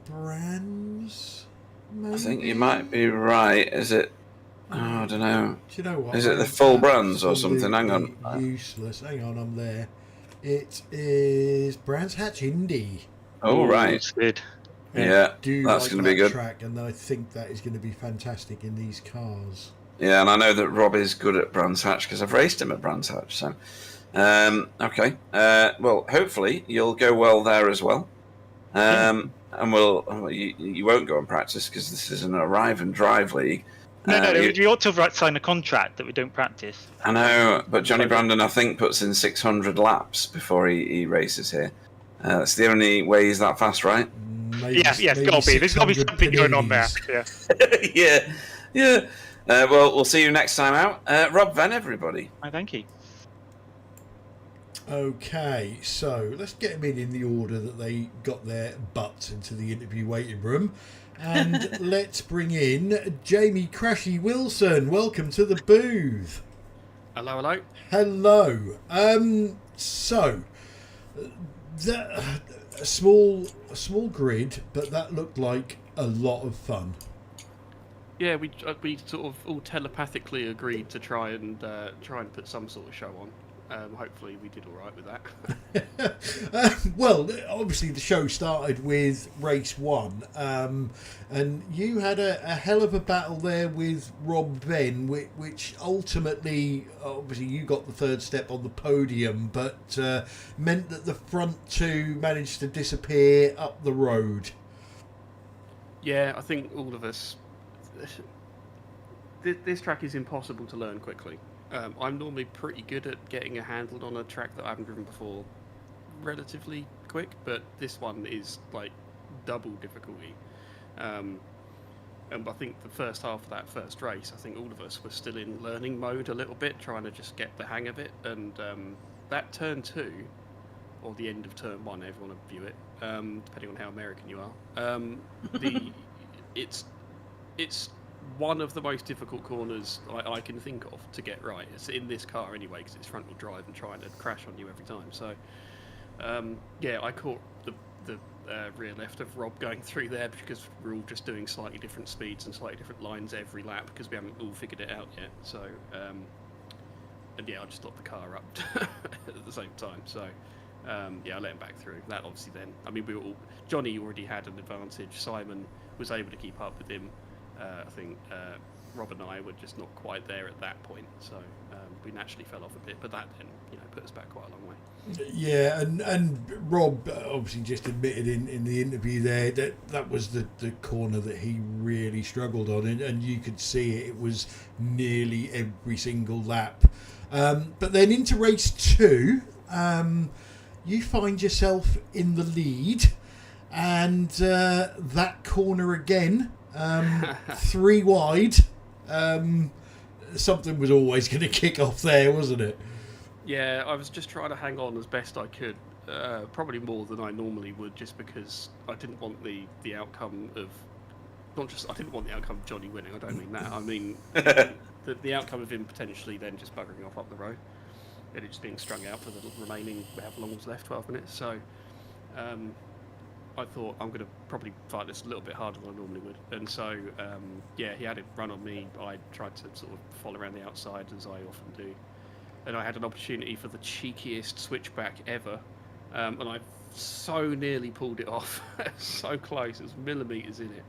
Brands? Maybe? I think you might be right. Is it? Oh, I don't know. Do you know what? Is it the full Brands or something? Hang on. Useless. Hang on, I'm there. It is Brands Hatch Indy. Oh, right. That's good. Yeah, that's going to be good. Track, and I think that is going to be fantastic in these cars. Yeah, and I know that Rob is good at Brands Hatch because I've raced him at Brands Hatch. So, okay. Well, hopefully you'll go well there as well. And you won't go on practice because this is an arrive and drive league. No. We ought to sign a contract that we don't practice. I know, but Johnny Brandon, I think, puts in 600 laps before he races here. That's the only way he's that fast, right? Yes, got to be. There's got to be something going on there. Yeah. yeah. Well, we'll see you next time out. Rob Venn, everybody. Thank you. Okay, so let's get them in the order that they got their butts into the interview waiting room. And let's bring in Jamie Crashy Wilson. Welcome to the booth. Hello. Hello. So, a small grid, but that looked like a lot of fun. Yeah, we sort of all telepathically agreed to try and put some sort of show on. Hopefully we did all right with that. Well, obviously the show started with race 1, and you had a hell of a battle there with Rob Venn, which ultimately, obviously you got the third step on the podium, but meant that the front two managed to disappear up the road. Yeah, I think all of us... This track is impossible to learn quickly. I'm normally pretty good at getting a handle on a track that I haven't driven before relatively quick, but this one is like double difficulty. And I think the first half of that first race, I think all of us were still in learning mode a little bit, trying to just get the hang of it. And that turn 2, or the end of turn 1, however you want to view it, depending on how American you are, it's one of the most difficult corners I can think of to get right. It's in this car anyway, because it's front-wheel drive and trying to crash on you every time. So, yeah, I caught the rear left of Rob going through there because we're all just doing slightly different speeds and slightly different lines every lap because we haven't all figured it out yet. So, and yeah, I just stopped the car up at the same time. So, yeah, I let him back through. That obviously then, I mean, Johnny already had an advantage. Simon was able to keep up with him. I think Rob and I were just not quite there at that point, so we naturally fell off a bit. But that then, put us back quite a long way. Yeah, and Rob obviously just admitted in the interview there that was the corner that he really struggled on, and you could see it was nearly every single lap. But then into race 2, you find yourself in the lead, and that corner again. 3 wide. Something was always going to kick off there, wasn't it? Yeah, I was just trying to hang on as best I could. Probably more than I normally would, just because I didn't want the outcome of I didn't want the outcome of Johnny winning. I don't mean that. I mean the outcome of him potentially then just buggering off up the road and it just being strung out for the remaining however long was left, 12 minutes. So. I thought I'm going to probably fight this a little bit harder than I normally would. And so, yeah, he had it run on me. I tried to sort of fall around the outside, as I often do. And I had an opportunity for the cheekiest switchback ever. And I so nearly pulled it off. So close. It was millimetres in it.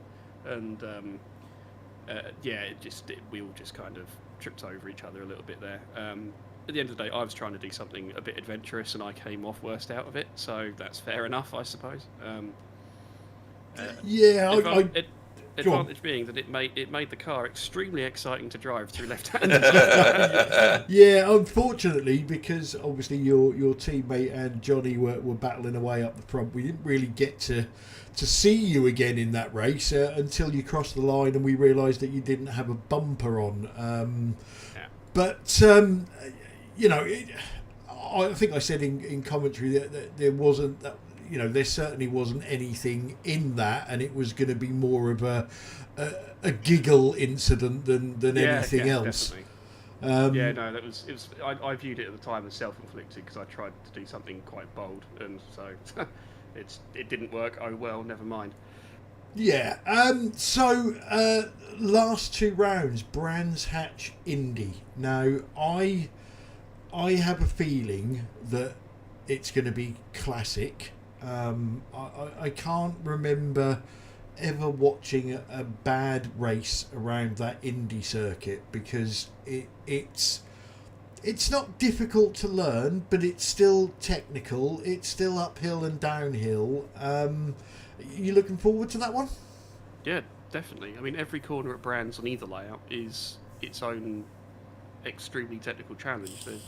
And, yeah, we all just kind of tripped over each other a little bit there. At the end of the day, I was trying to do something a bit adventurous, and I came off worst out of it. So that's fair enough, I suppose. Yeah, advantage being that it made the car extremely exciting to drive through left-hand. Yeah, unfortunately, because obviously your teammate and Johnny were battling away up the front, we didn't really get to see you again in that race until you crossed the line, and we realised that you didn't have a bumper on. But I think I said in commentary that there wasn't that. There certainly wasn't anything in that, and it was going to be more of a giggle incident than anything else. Definitely. It was. I viewed it at the time as self-inflicted because I tried to do something quite bold, and so it didn't work. Oh well, never mind. Yeah. So last 2 rounds, Brands Hatch Indy. Now I have a feeling that it's going to be classic. I can't remember ever watching a bad race around that Indy circuit because it's not difficult to learn, but it's still technical. It's still uphill and downhill. You looking forward to that one? Yeah, definitely. I mean, every corner at Brands on either layout is its own extremely technical challenge. There's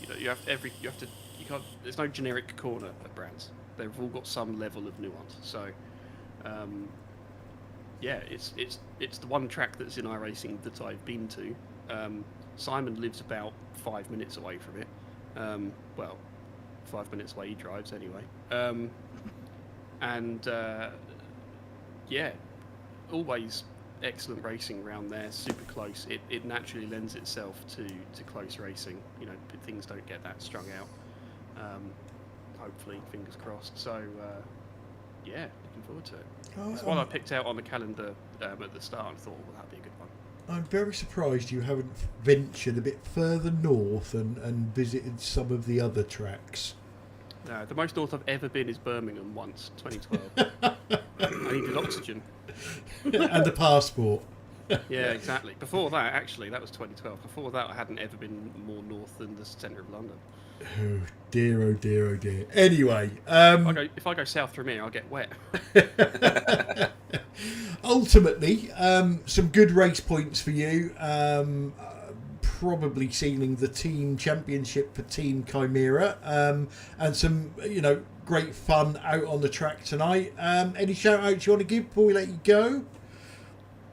no generic corner at Brands. They've all got some level of nuance. So, yeah, it's the one track that's in iRacing that I've been to. Simon lives about 5 minutes away from it. Well, 5 minutes away he drives anyway. Yeah, always excellent racing around there, super close. It naturally lends itself to close racing. You know, things don't get that strung out. Hopefully, fingers crossed. So, yeah, looking forward to it. It's one I picked out on the calendar at the start and thought, well, that'd be a good one. I'm very surprised you haven't ventured a bit further north and visited some of the other tracks. No, the most north I've ever been is Birmingham once, 2012. I needed oxygen. And a passport. Yeah, exactly. Before that, actually, that was 2012. Before that, I hadn't ever been more north than the centre of London. Oh dear, oh dear, oh dear. Anyway, if I go south from here, I'll get wet. Ultimately, some good race points for you. Probably sealing the team championship for Team Chimera, and some, great fun out on the track tonight. Any shout outs you want to give before we let you go?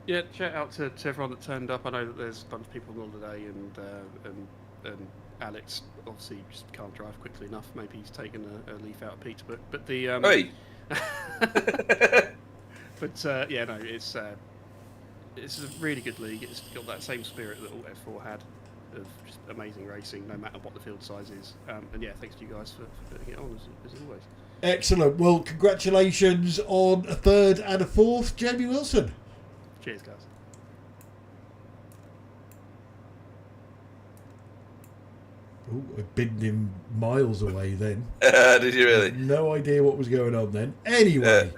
Yeah, shout out to everyone that turned up. I know that there's a bunch of people on holiday, and Alex obviously just can't drive quickly enough. Maybe he's taken a leaf out of Pete's book. But the Hey. but yeah, no, it's a really good league. It's got that same spirit that all F4 had, of just amazing racing, no matter what the field size is. And yeah, thanks to you guys for putting it on as always. Excellent. Well, congratulations on a third and a fourth, Jamie Wilson. Cheers, guys. Oh, I binned him miles away then. Did you really? No idea what was going on then. Anyway,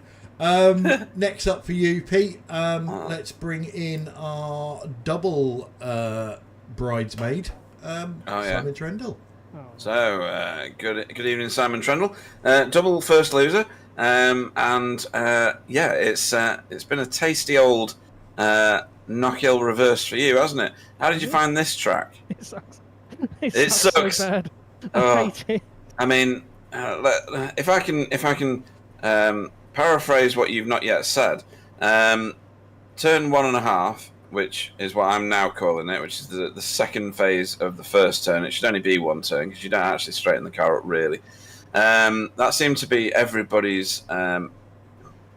next up for you, Pete. Let's bring in our double bridesmaid, Simon Trendle. So, good evening, Simon Trendle. Double first loser. Yeah, it's been a tasty old Knockhill reverse for you, hasn't it? How did you find this track? It sucks. It sucks so bad. I hate it. I mean, if I can paraphrase what you've not yet said, turn 1.5, which is what I'm now calling it, which is the second phase of the first turn. It should only be one turn because you don't actually straighten the car up really. That seemed to be everybody's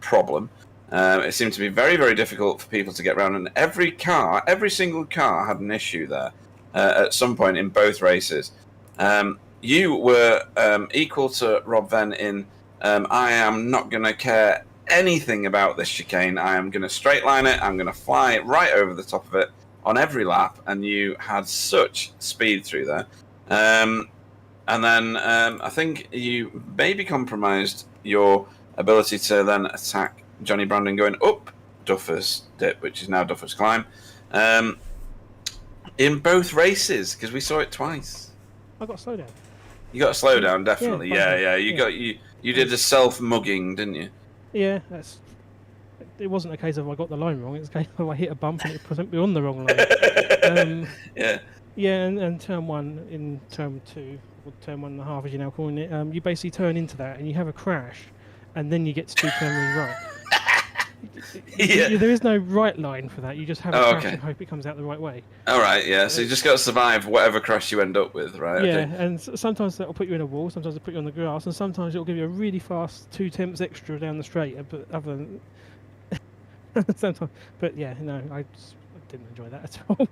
problem. It seemed to be very, very difficult for people to get around, and every single car had an issue there at some point in both races. You were equal to Rob Venn in I am not going to care anything about this chicane. I am going to straight line it. I'm going to fly right over the top of it on every lap, and you had such speed through there. And then I think you maybe compromised your ability to then attack Johnny Brandon going up Duffer's Dip, which is now Duffer's Climb, in both races, because we saw it twice. I got a slowdown. You got a slowdown, definitely. Yeah. You did a self-mugging, didn't you? Yeah, it wasn't a case of I got the line wrong. It's a case of I hit a bump and it put me on the wrong line. Yeah. Yeah, and turn one in turn two, or turn 1.5 as you're now calling it, you basically turn into that and you have a crash, and then you get to do turn really right. Yeah. There is no right line for that. You just have a crash and hope it comes out the right way. All right, yeah. So you just got to survive whatever crash you end up with, right? Yeah, Okay. and sometimes that'll put you in a wall, sometimes it'll put you on the grass, and sometimes it'll give you a really fast 2 temps extra down the straight. But other than sometimes, but yeah, no, I didn't enjoy that at all.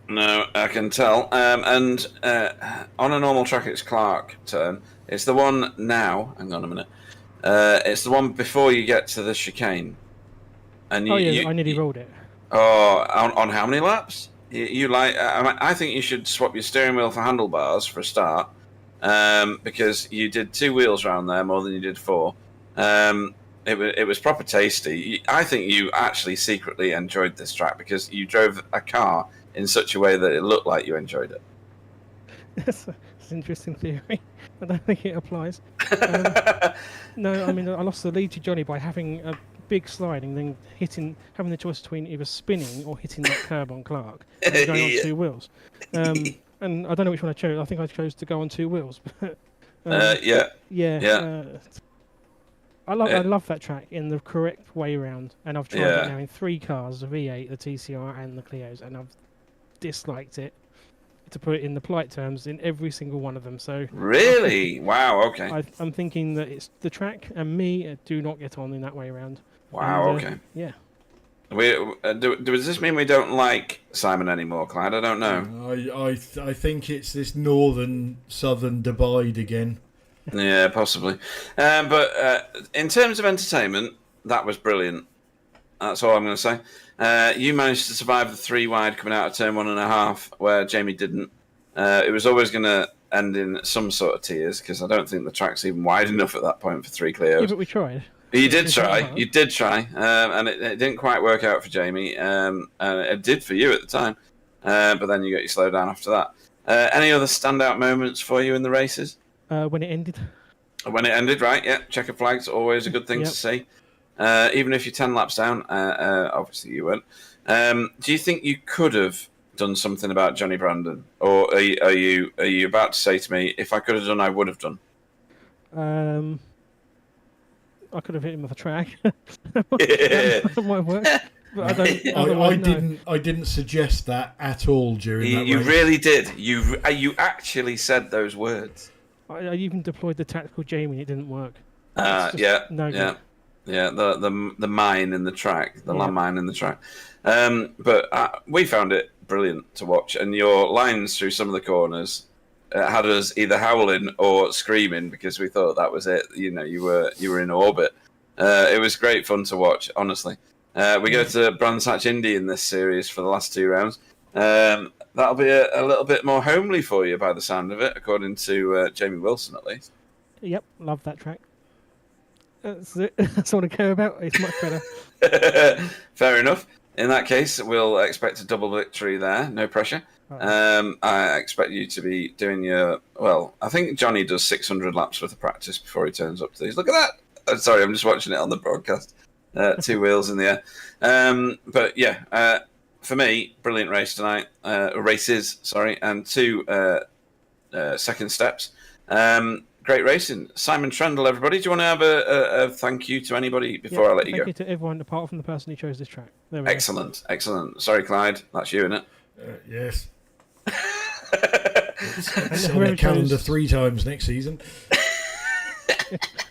No, I can tell. And on a normal track, it's Clark turn. It's the one now. Hang on a minute. It's the one before you get to the chicane. And I nearly rolled it. Oh, on how many laps? I think you should swap your steering wheel for handlebars for a start, because you did 2 wheels around there more than you did 4. It was proper tasty. I think you actually secretly enjoyed this track because you drove a car in such a way that it looked like you enjoyed it. That's an interesting theory. I don't think it applies. No, I mean, I lost the lead to Johnny by having a big slide and then having the choice between either spinning or hitting that curb on Clark and going on 2 wheels. And I don't know which one I chose. I think I chose to go on 2 wheels. Yeah. I love that track in the correct way round, and I've tried it now in 3 cars: the V8, the TCR, and the Clios, and I've disliked it. To put it in the polite terms, in every single one of them. So really, wow, okay. I'm thinking that it's the track and me do not get on in that way around. Wow, and, okay. Yeah. Does this mean we don't like Simon anymore, Clyde? I don't know. I think it's this northern-southern divide again. Yeah, possibly. But in terms of entertainment, that was brilliant. That's all I'm going to say. You managed to survive the 3 wide coming out of turn 1.5, where Jamie didn't. It was always going to end in some sort of tears, because I don't think the track's even wide enough at that point for 3 Clios. Yeah, but we tried. You did try. You did try, and it didn't quite work out for Jamie, and it did for you at the time. But then you got your slow down after that. Any other standout moments for you in the races? When it ended. When it ended, right? Yeah, checker flags, always a good thing to see. Even if you're 10 laps down, obviously you weren't. Do you think you could have done something about Johnny Brandon, or are you about to say to me, if I could have done, I would have done? I could have hit him with a track. That might have worked. But I didn't suggest that at all during that race. You really did. You actually said those words. I even deployed the tactical Jamie and it didn't work. Yeah, the mine in the track, the landmine in the track. But we found it brilliant to watch, and your lines through some of the corners had us either howling or screaming, because we thought that was it. You know, you were in orbit. It was great fun to watch, honestly. We go to Brands Hatch Indy in this series for the last 2 rounds. That'll be a little bit more homely for you by the sound of it, according to Jamie Wilson, at least. Yep, love that track. That's it. That's all I care about. It's much better. Fair enough. In that case, we'll expect a double victory there. No pressure. I expect you to be doing I think Johnny does 600 laps worth of practice before he turns up to these. Look at that. Sorry, I'm just watching it on the broadcast. 2 wheels in the air. But yeah, for me, brilliant race tonight. Races, sorry, and 2 second steps. Great racing. Simon Trendle, everybody. Do you want to have a thank you to anybody before I let you go? Thank you to everyone apart from the person who chose this track. There we Excellent. Sorry, Clyde. That's you, isn't it? Yes. It's on the calendar 3 times next season.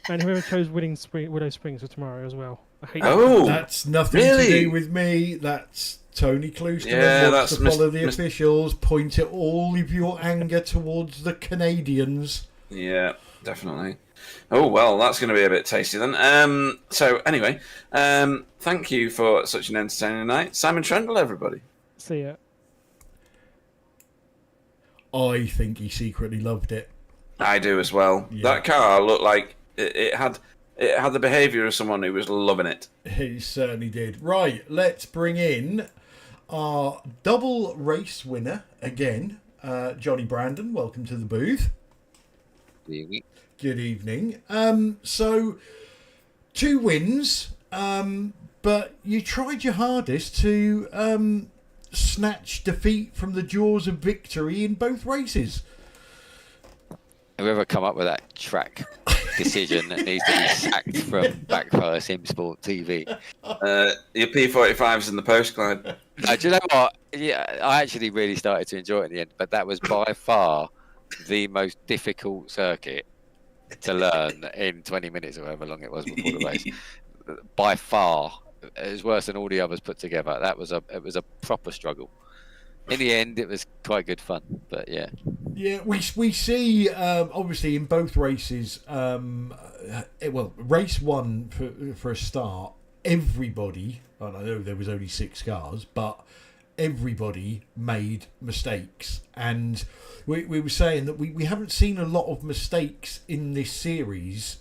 And whoever chose Widow Springs for tomorrow as well. I hate that's nothing to do with me. That's Tony Kluster. That's to follow the officials. Point at all of your anger towards the Canadians. Yeah, definitely. Oh, well, that's going to be a bit tasty then. So, anyway, thank you for such an entertaining night. Simon Trendle, everybody. See ya. I think he secretly loved it. I do as well. Yeah. That car looked like it had the behaviour of someone who was loving it. He certainly did. Right, let's bring in our double race winner again, Johnny Brandon. Welcome to the booth. Good evening. So 2 wins, but you tried your hardest to snatch defeat from the jaws of victory in both races. Whoever come up with that track decision that needs to be sacked from Backfire Simsport TV. Your P45's in the post, Clyde. Do you know what? Yeah, I actually really started to enjoy it in the end, but that was by far the most difficult circuit to learn in 20 minutes or however long it was before the race. By far, it was worse than all the others put together. It was a proper struggle. In the end, it was quite good fun, but yeah. Yeah, we see obviously in both races. Race 1 for a start, everybody. I know there was only 6 cars, but everybody made mistakes, and we were saying that we haven't seen a lot of mistakes in this series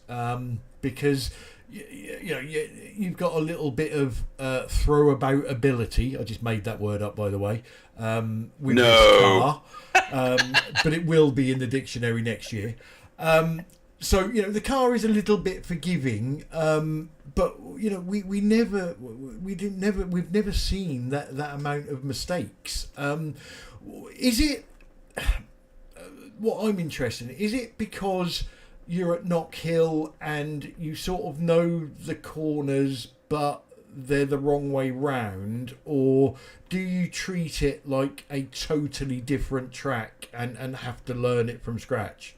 because you've got a little bit of throw about ability. I just made that word up, by the way. With this car, but it will be in the dictionary next year. So the car is a little bit forgiving, but we've never seen that amount of mistakes. Is it? What I'm interested in, is it because you're at Knockhill and you sort of know the corners, but they're the wrong way round, or do you treat it like a totally different track and have to learn it from scratch?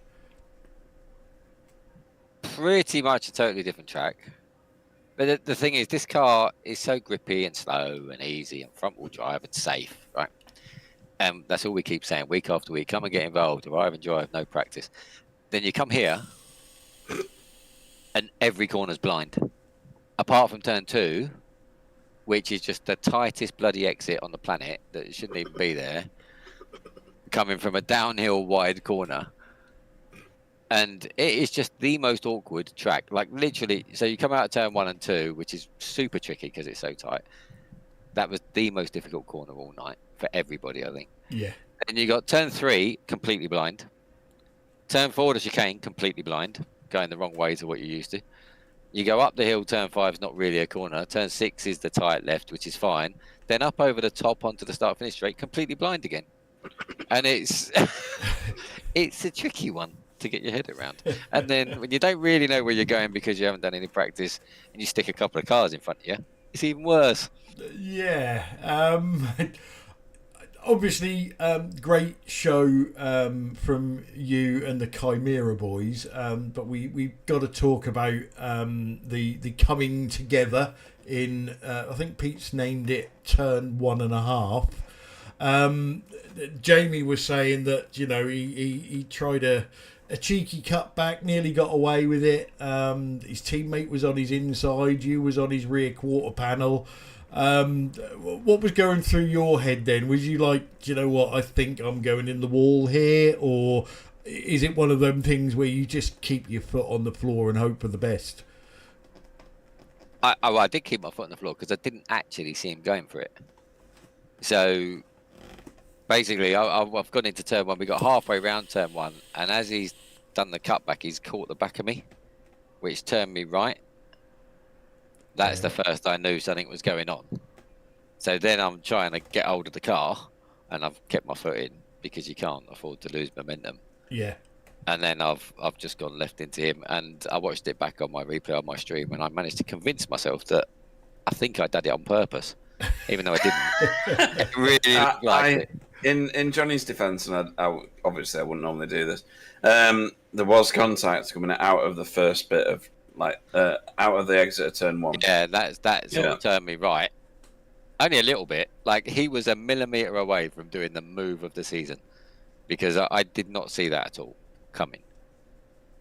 Pretty much a totally different track. But the thing is, this car is so grippy and slow and easy and front-wheel drive and safe, right? That's all we keep saying week after week. Come and get involved. Arrive and drive, no practice. Then you come here, and every corner's blind, apart from turn 2, which is just the tightest bloody exit on the planet that shouldn't even be there, coming from a downhill wide corner. And it is just the most awkward track. Like literally, so you come out of turn 1 and 2, which is super tricky because it's so tight. That was the most difficult corner all night for everybody, I think. Yeah. And you got turn 3 completely blind. Turn 4 the chicane completely blind, going the wrong way to what you're used to. You go up the hill, turn 5 is not really a corner. Turn 6 is the tight left, which is fine. Then up over the top onto the start finish straight, completely blind again. And it's it's a tricky one to get your head around. And then when you don't really know where you're going because you haven't done any practice and you stick a couple of cars in front of you, it's even worse. Yeah. Obviously, great show from you and the Chimera boys, but we've got to talk about the coming together in, I think Pete's named it turn 1.5. Jamie was saying that, he tried a cheeky cutback, nearly got away with it. His teammate was on his inside, you was on his rear quarter panel. What was going through your head then? Was you like, I think I'm going in the wall here? Or is it one of them things where you just keep your foot on the floor and hope for the best? I did keep my foot on the floor because I didn't actually see him going for it. So basically, I've gone into turn 1. We got halfway round turn 1, and as he's done the cutback, he's caught the back of me, which turned me right. That's the first I knew something was going on. So then I'm trying to get hold of the car, and I've kept my foot in because you can't afford to lose momentum. Yeah. And then I've just gone left into him, and I watched it back on my replay on my stream, and I managed to convince myself that I think I did it on purpose, even though I didn't. Really liked it. In Johnny's defence, and obviously I wouldn't normally do this, there was contact coming out of the first bit of out of the exit of turn 1. Yeah, that sort of turned me right. Only a little bit. Like he was a millimetre away from doing the move of the season, because I did not see that at all coming.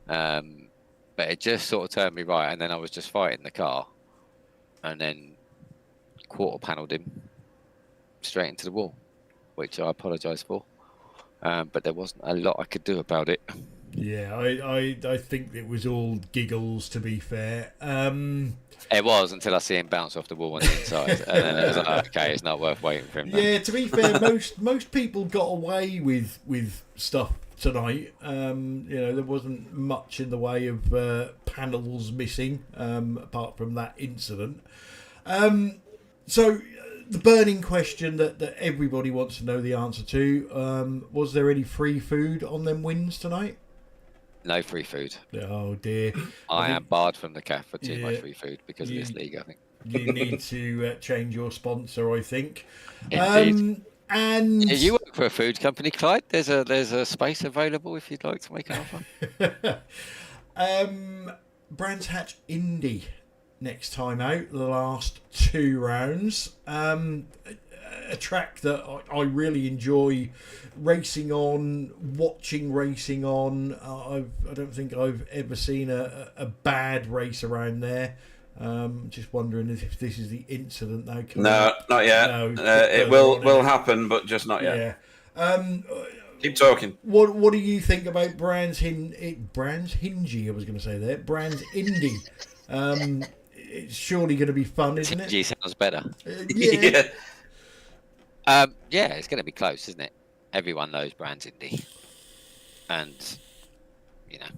But it just sort of turned me right, and then I was just fighting the car, and then quarter panelled him straight into the wall, which I apologise for. But there wasn't a lot I could do about it. Yeah, I think it was all giggles, to be fair. It was until I see him bounce off the wall on the inside, and then it was like, okay, it's not worth waiting for him. Yeah, to be fair, most people got away with stuff tonight. There wasn't much in the way of panels missing, apart from that incident. So the burning question that everybody wants to know the answer to, was there any free food on them wins tonight? No free food. Oh dear. I am barred from the CAF for too much free food because of this league, I think. You need to change your sponsor, I think. Indeed. And yeah, you work for a food company, Clyde. There's a space available if you'd like to make an offer. Brands Hatch Indy next time out, the last 2 rounds. A track that I really enjoy racing on, watching racing on. I don't think I've ever seen a bad race around there. Just wondering if this is the incident now. No, not yet. No, it will happen, but just not yet. Yeah. Keep talking. What do you think about Brands Indy? I was going to say there. Brands Indy. It's surely going to be fun, isn't it? Hingy sounds better. Yeah. Yeah, it's going to be close, isn't it? Everyone knows Brands Indy, and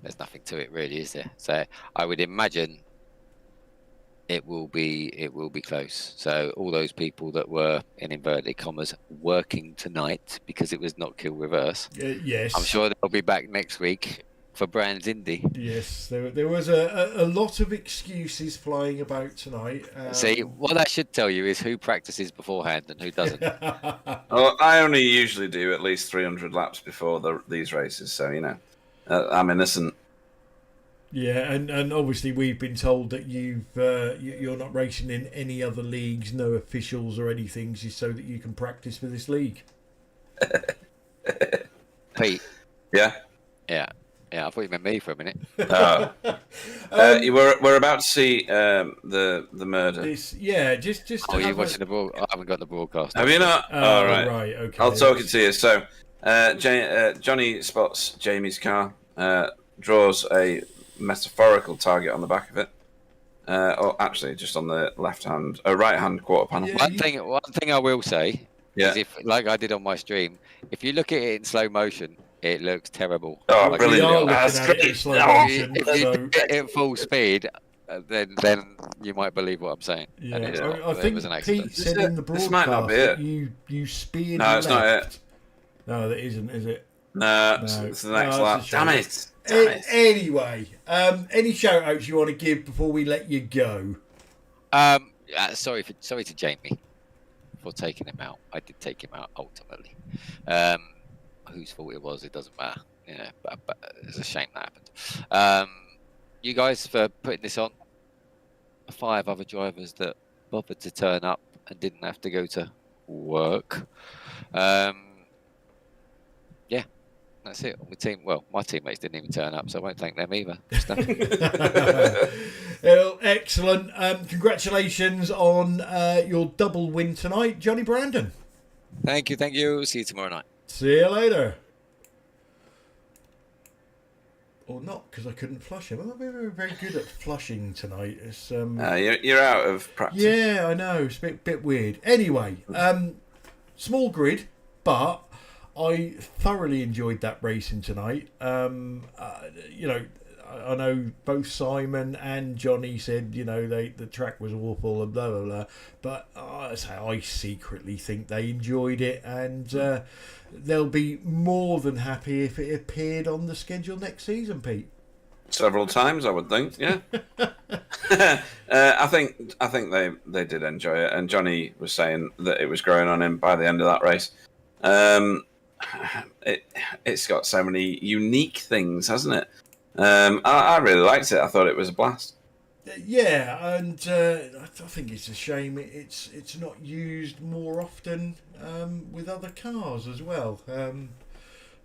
there's nothing to it really, is there? So I would imagine it will be close. So all those people that were, in inverted commas, working tonight because it was Knockhill reverse, yes, I'm sure they'll be back next week for Brands Indy. Yes, there was a lot of excuses flying about tonight. See, what that should tell you is who practices beforehand and who doesn't. Well, I only usually do at least 300 laps before these races, so I'm innocent. Yeah, and obviously we've been told that you're not racing in any other leagues, no officials or anything, just so that you can practice for this league. Pete. Yeah. Yeah, I thought you meant me for a minute. We're about to see the murder. Just. Oh, you're watching the broad. I haven't got the broadcast. Have you not? Oh, right. Right. Okay. I'll talk it to you. So, Johnny spots Jamie's car, draws a metaphorical target on the back of it. Or actually, just on the right-hand quarter panel. Yeah, One thing I will say Yeah. is, like I did on my stream, if you look at it in slow motion, it looks terrible. Oh, We brilliant! are That's looking at it in great. slow Oh, motion, If you so do it at full speed, then you might believe what I'm saying. yeah. And it's I not. think It was an accident. Pete said in the This might not broadcast be that you speared. No, it's not left. it. No, that isn't, is it? No, No. it's the next No, lap. it's a shame. Damn it! Damn it! Anyway, any shout outs you want to give before we let you go? Sorry to Jamie for taking him out. I did take him out ultimately. Whose fault it was, it doesn't matter. But it's a shame that happened. You guys for putting this on. 5 other drivers that bothered to turn up and didn't have to go to work. Yeah, that's it. My teammates didn't even turn up, so I won't thank them either. Well, excellent. Congratulations on your double win tonight, Johnny Brandon. Thank you. See you tomorrow night. See you later. Or not, because I couldn't flush him. I'm very, very good at flushing tonight. It's, You're out of practice. yeah, I know. It's a bit weird. Anyway, small grid, but I thoroughly enjoyed that racing tonight. I know both Simon and Johnny said, the track was awful and blah, blah, blah. But I secretly think they enjoyed it, and they'll be more than happy if it appeared on the schedule next season, Pete. Several times, I would think. Yeah. I think they did enjoy it, and Johnny was saying that it was growing on him by the end of that race. It's got so many unique things, hasn't it? I really liked it. I thought it was a blast. Yeah, and I think it's a shame it's not used more often with other cars as well.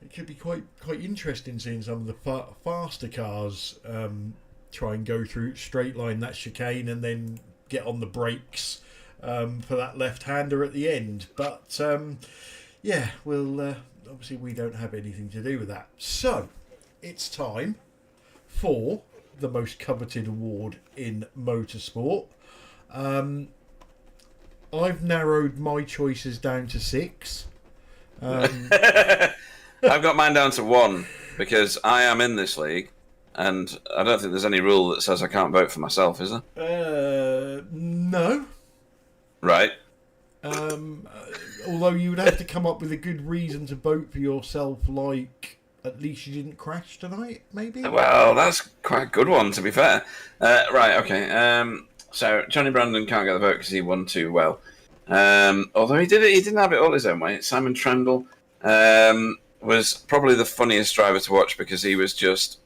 It could be quite interesting seeing some of the faster cars try and go through straight line that chicane and then get on the brakes for that left-hander at the end. But yeah, obviously we don't have anything to do with that. So it's time for the most coveted award in motorsport. I've narrowed my choices down to 6. I've got mine down to 1 because I am in this league, and I don't think there's any rule that says I can't vote for myself, is there? No. Right. Although you would have to come up with a good reason to vote for yourself, like at least you didn't crash tonight, maybe? Well, that's quite a good one, to be fair. Right, okay. So Johnny Brandon can't get the vote because he won too well. Although he didn't have it all his own way. Simon Trendle was probably the funniest driver to watch because he was just...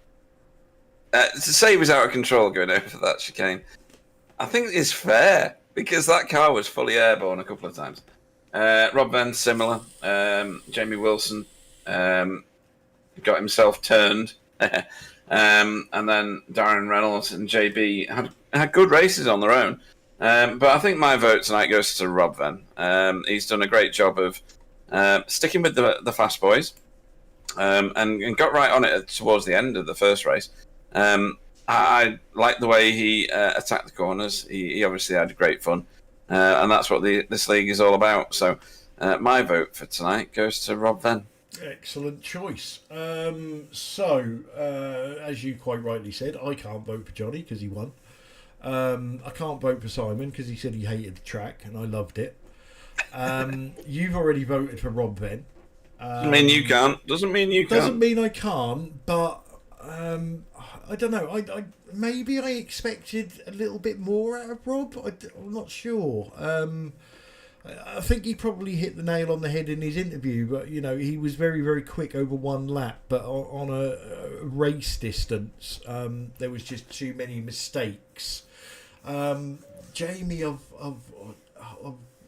to say he was out of control going over that chicane, I think it's fair because that car was fully airborne a couple of times. Rob Venn, similar. Jamie Wilson... got himself turned, and then Darren Reynolds and JB had good races on their own. But I think my vote tonight goes to Rob Venn. He's done a great job of sticking with the fast boys, and got right on it towards the end of the first race. I like the way he attacked the corners. He obviously had great fun, and that's what this league is all about. So my vote for tonight goes to Rob Venn. Excellent choice. As you quite rightly said, I can't vote for Johnny because he won. I can't vote for Simon because he said he hated the track and I loved it. You've already voted for Rob then. Doesn't mean you can't. Doesn't mean you can't. Doesn't mean I can't, but I don't know. Maybe I expected a little bit more out of Rob. I'm not sure. I think he probably hit the nail on the head in his interview, but he was very, very quick over one lap. But on a race distance, there was just too many mistakes. Jamie, I've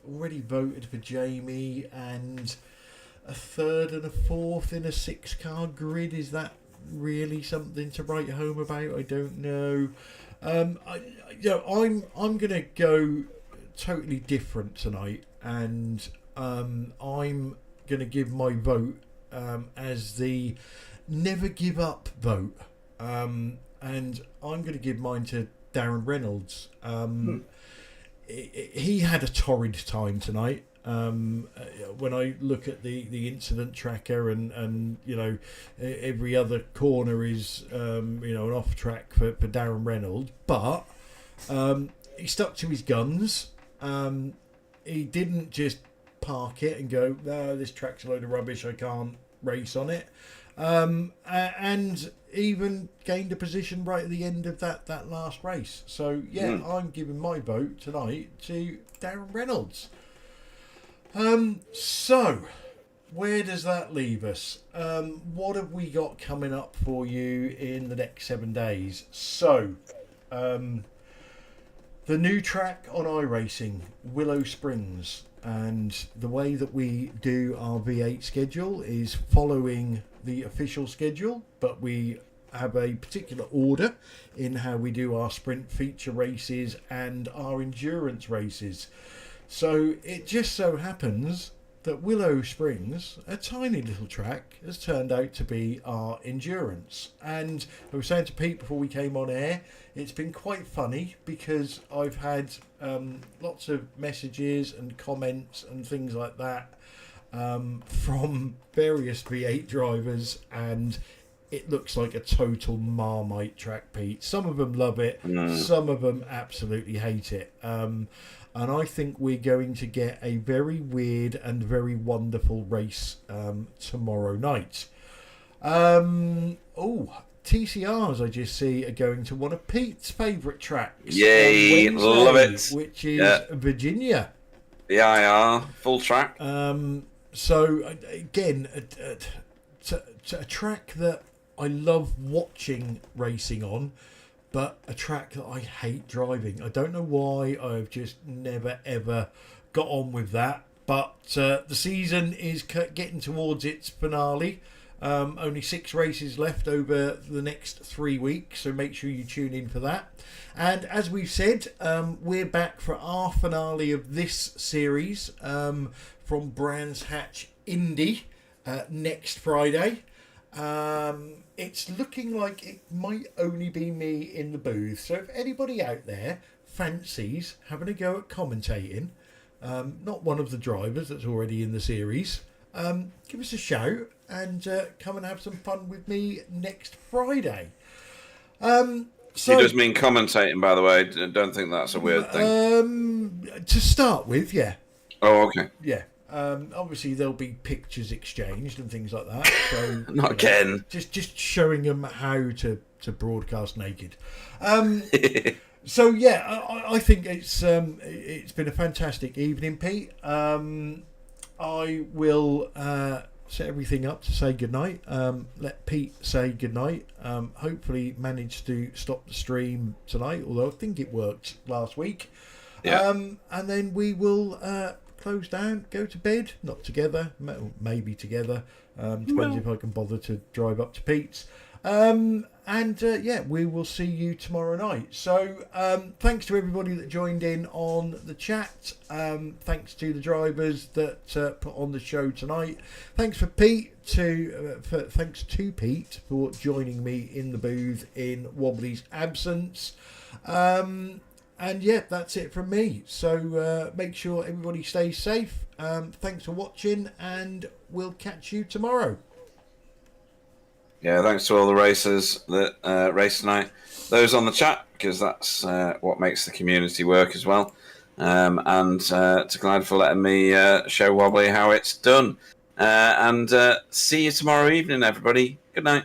already voted for Jamie, and a third and a fourth in a 6-car grid. Is that really something to write home about? I don't know. I'm going to go totally different tonight, and I'm going to give my vote as the never give up vote, and I'm going to give mine to Darren Reynolds. He had a torrid time tonight. When I look at the incident tracker and every other corner is an off track for Darren Reynolds, but he stuck to his guns. He didn't just park it and go, no, this track's a load of rubbish, I can't race on it. And even gained a position right at the end of that last race. So I'm giving my vote tonight to Darren Reynolds. So where does that leave us? What have we got coming up for you in the next 7 days? So the new track on iRacing, Willow Springs, and the way that we do our V8 schedule is following the official schedule, but we have a particular order in how we do our sprint feature races and our endurance races. So it just so happens that Willow Springs, a tiny little track, has turned out to be our endurance. And I was saying to Pete before we came on air, it's been quite funny because I've had lots of messages and comments and things like that from various V8 drivers, and it looks like a total Marmite track, Pete. Some of them love it, some of them absolutely hate it. And I think we're going to get a very weird and very wonderful race tomorrow night. TCRs, I just see, are going to one of Pete's favourite tracks. Yay, Wednesday, love it. which is Virginia. Yeah, full track. So, again, a track that I love watching racing on, but a track that I hate driving. I don't know why. I've just never, ever got on with that. But the season is getting towards its finale. Only 6 races left over the next 3 weeks, so make sure you tune in for that. And as we've said, we're back for our finale of this series from Brands Hatch Indy next Friday. It's looking like it might only be me in the booth, so if anybody out there fancies having a go at commentating, not one of the drivers that's already in the series, give us a shout and come and have some fun with me next Friday. So, he does mean commentating, by the way. I don't think that's a weird thing. To start with, yeah. Oh, okay. Yeah. Obviously, there'll be pictures exchanged and things like that. So Not again. Just showing them how to broadcast naked. So yeah, I think it's been a fantastic evening, Pete. I will set everything up to say goodnight. Let Pete say goodnight. Hopefully manage to stop the stream tonight, although I think it worked last week. Yeah. And then we will close down, go to bed, not together, maybe together. Depends if I can bother to drive up to Pete's. We will see you tomorrow night. So thanks to everybody that joined in on the chat. Thanks to the drivers that put on the show tonight. Thanks for Pete thanks to Pete for joining me in the booth in Wobbly's absence. And yeah, that's it from me. So make sure everybody stays safe. Thanks for watching, and we'll catch you tomorrow. Yeah, thanks to all the racers that race tonight. Those on the chat, because that's what makes the community work as well. And to Glad for letting me show Wobbly how it's done. And see you tomorrow evening, everybody. Good night.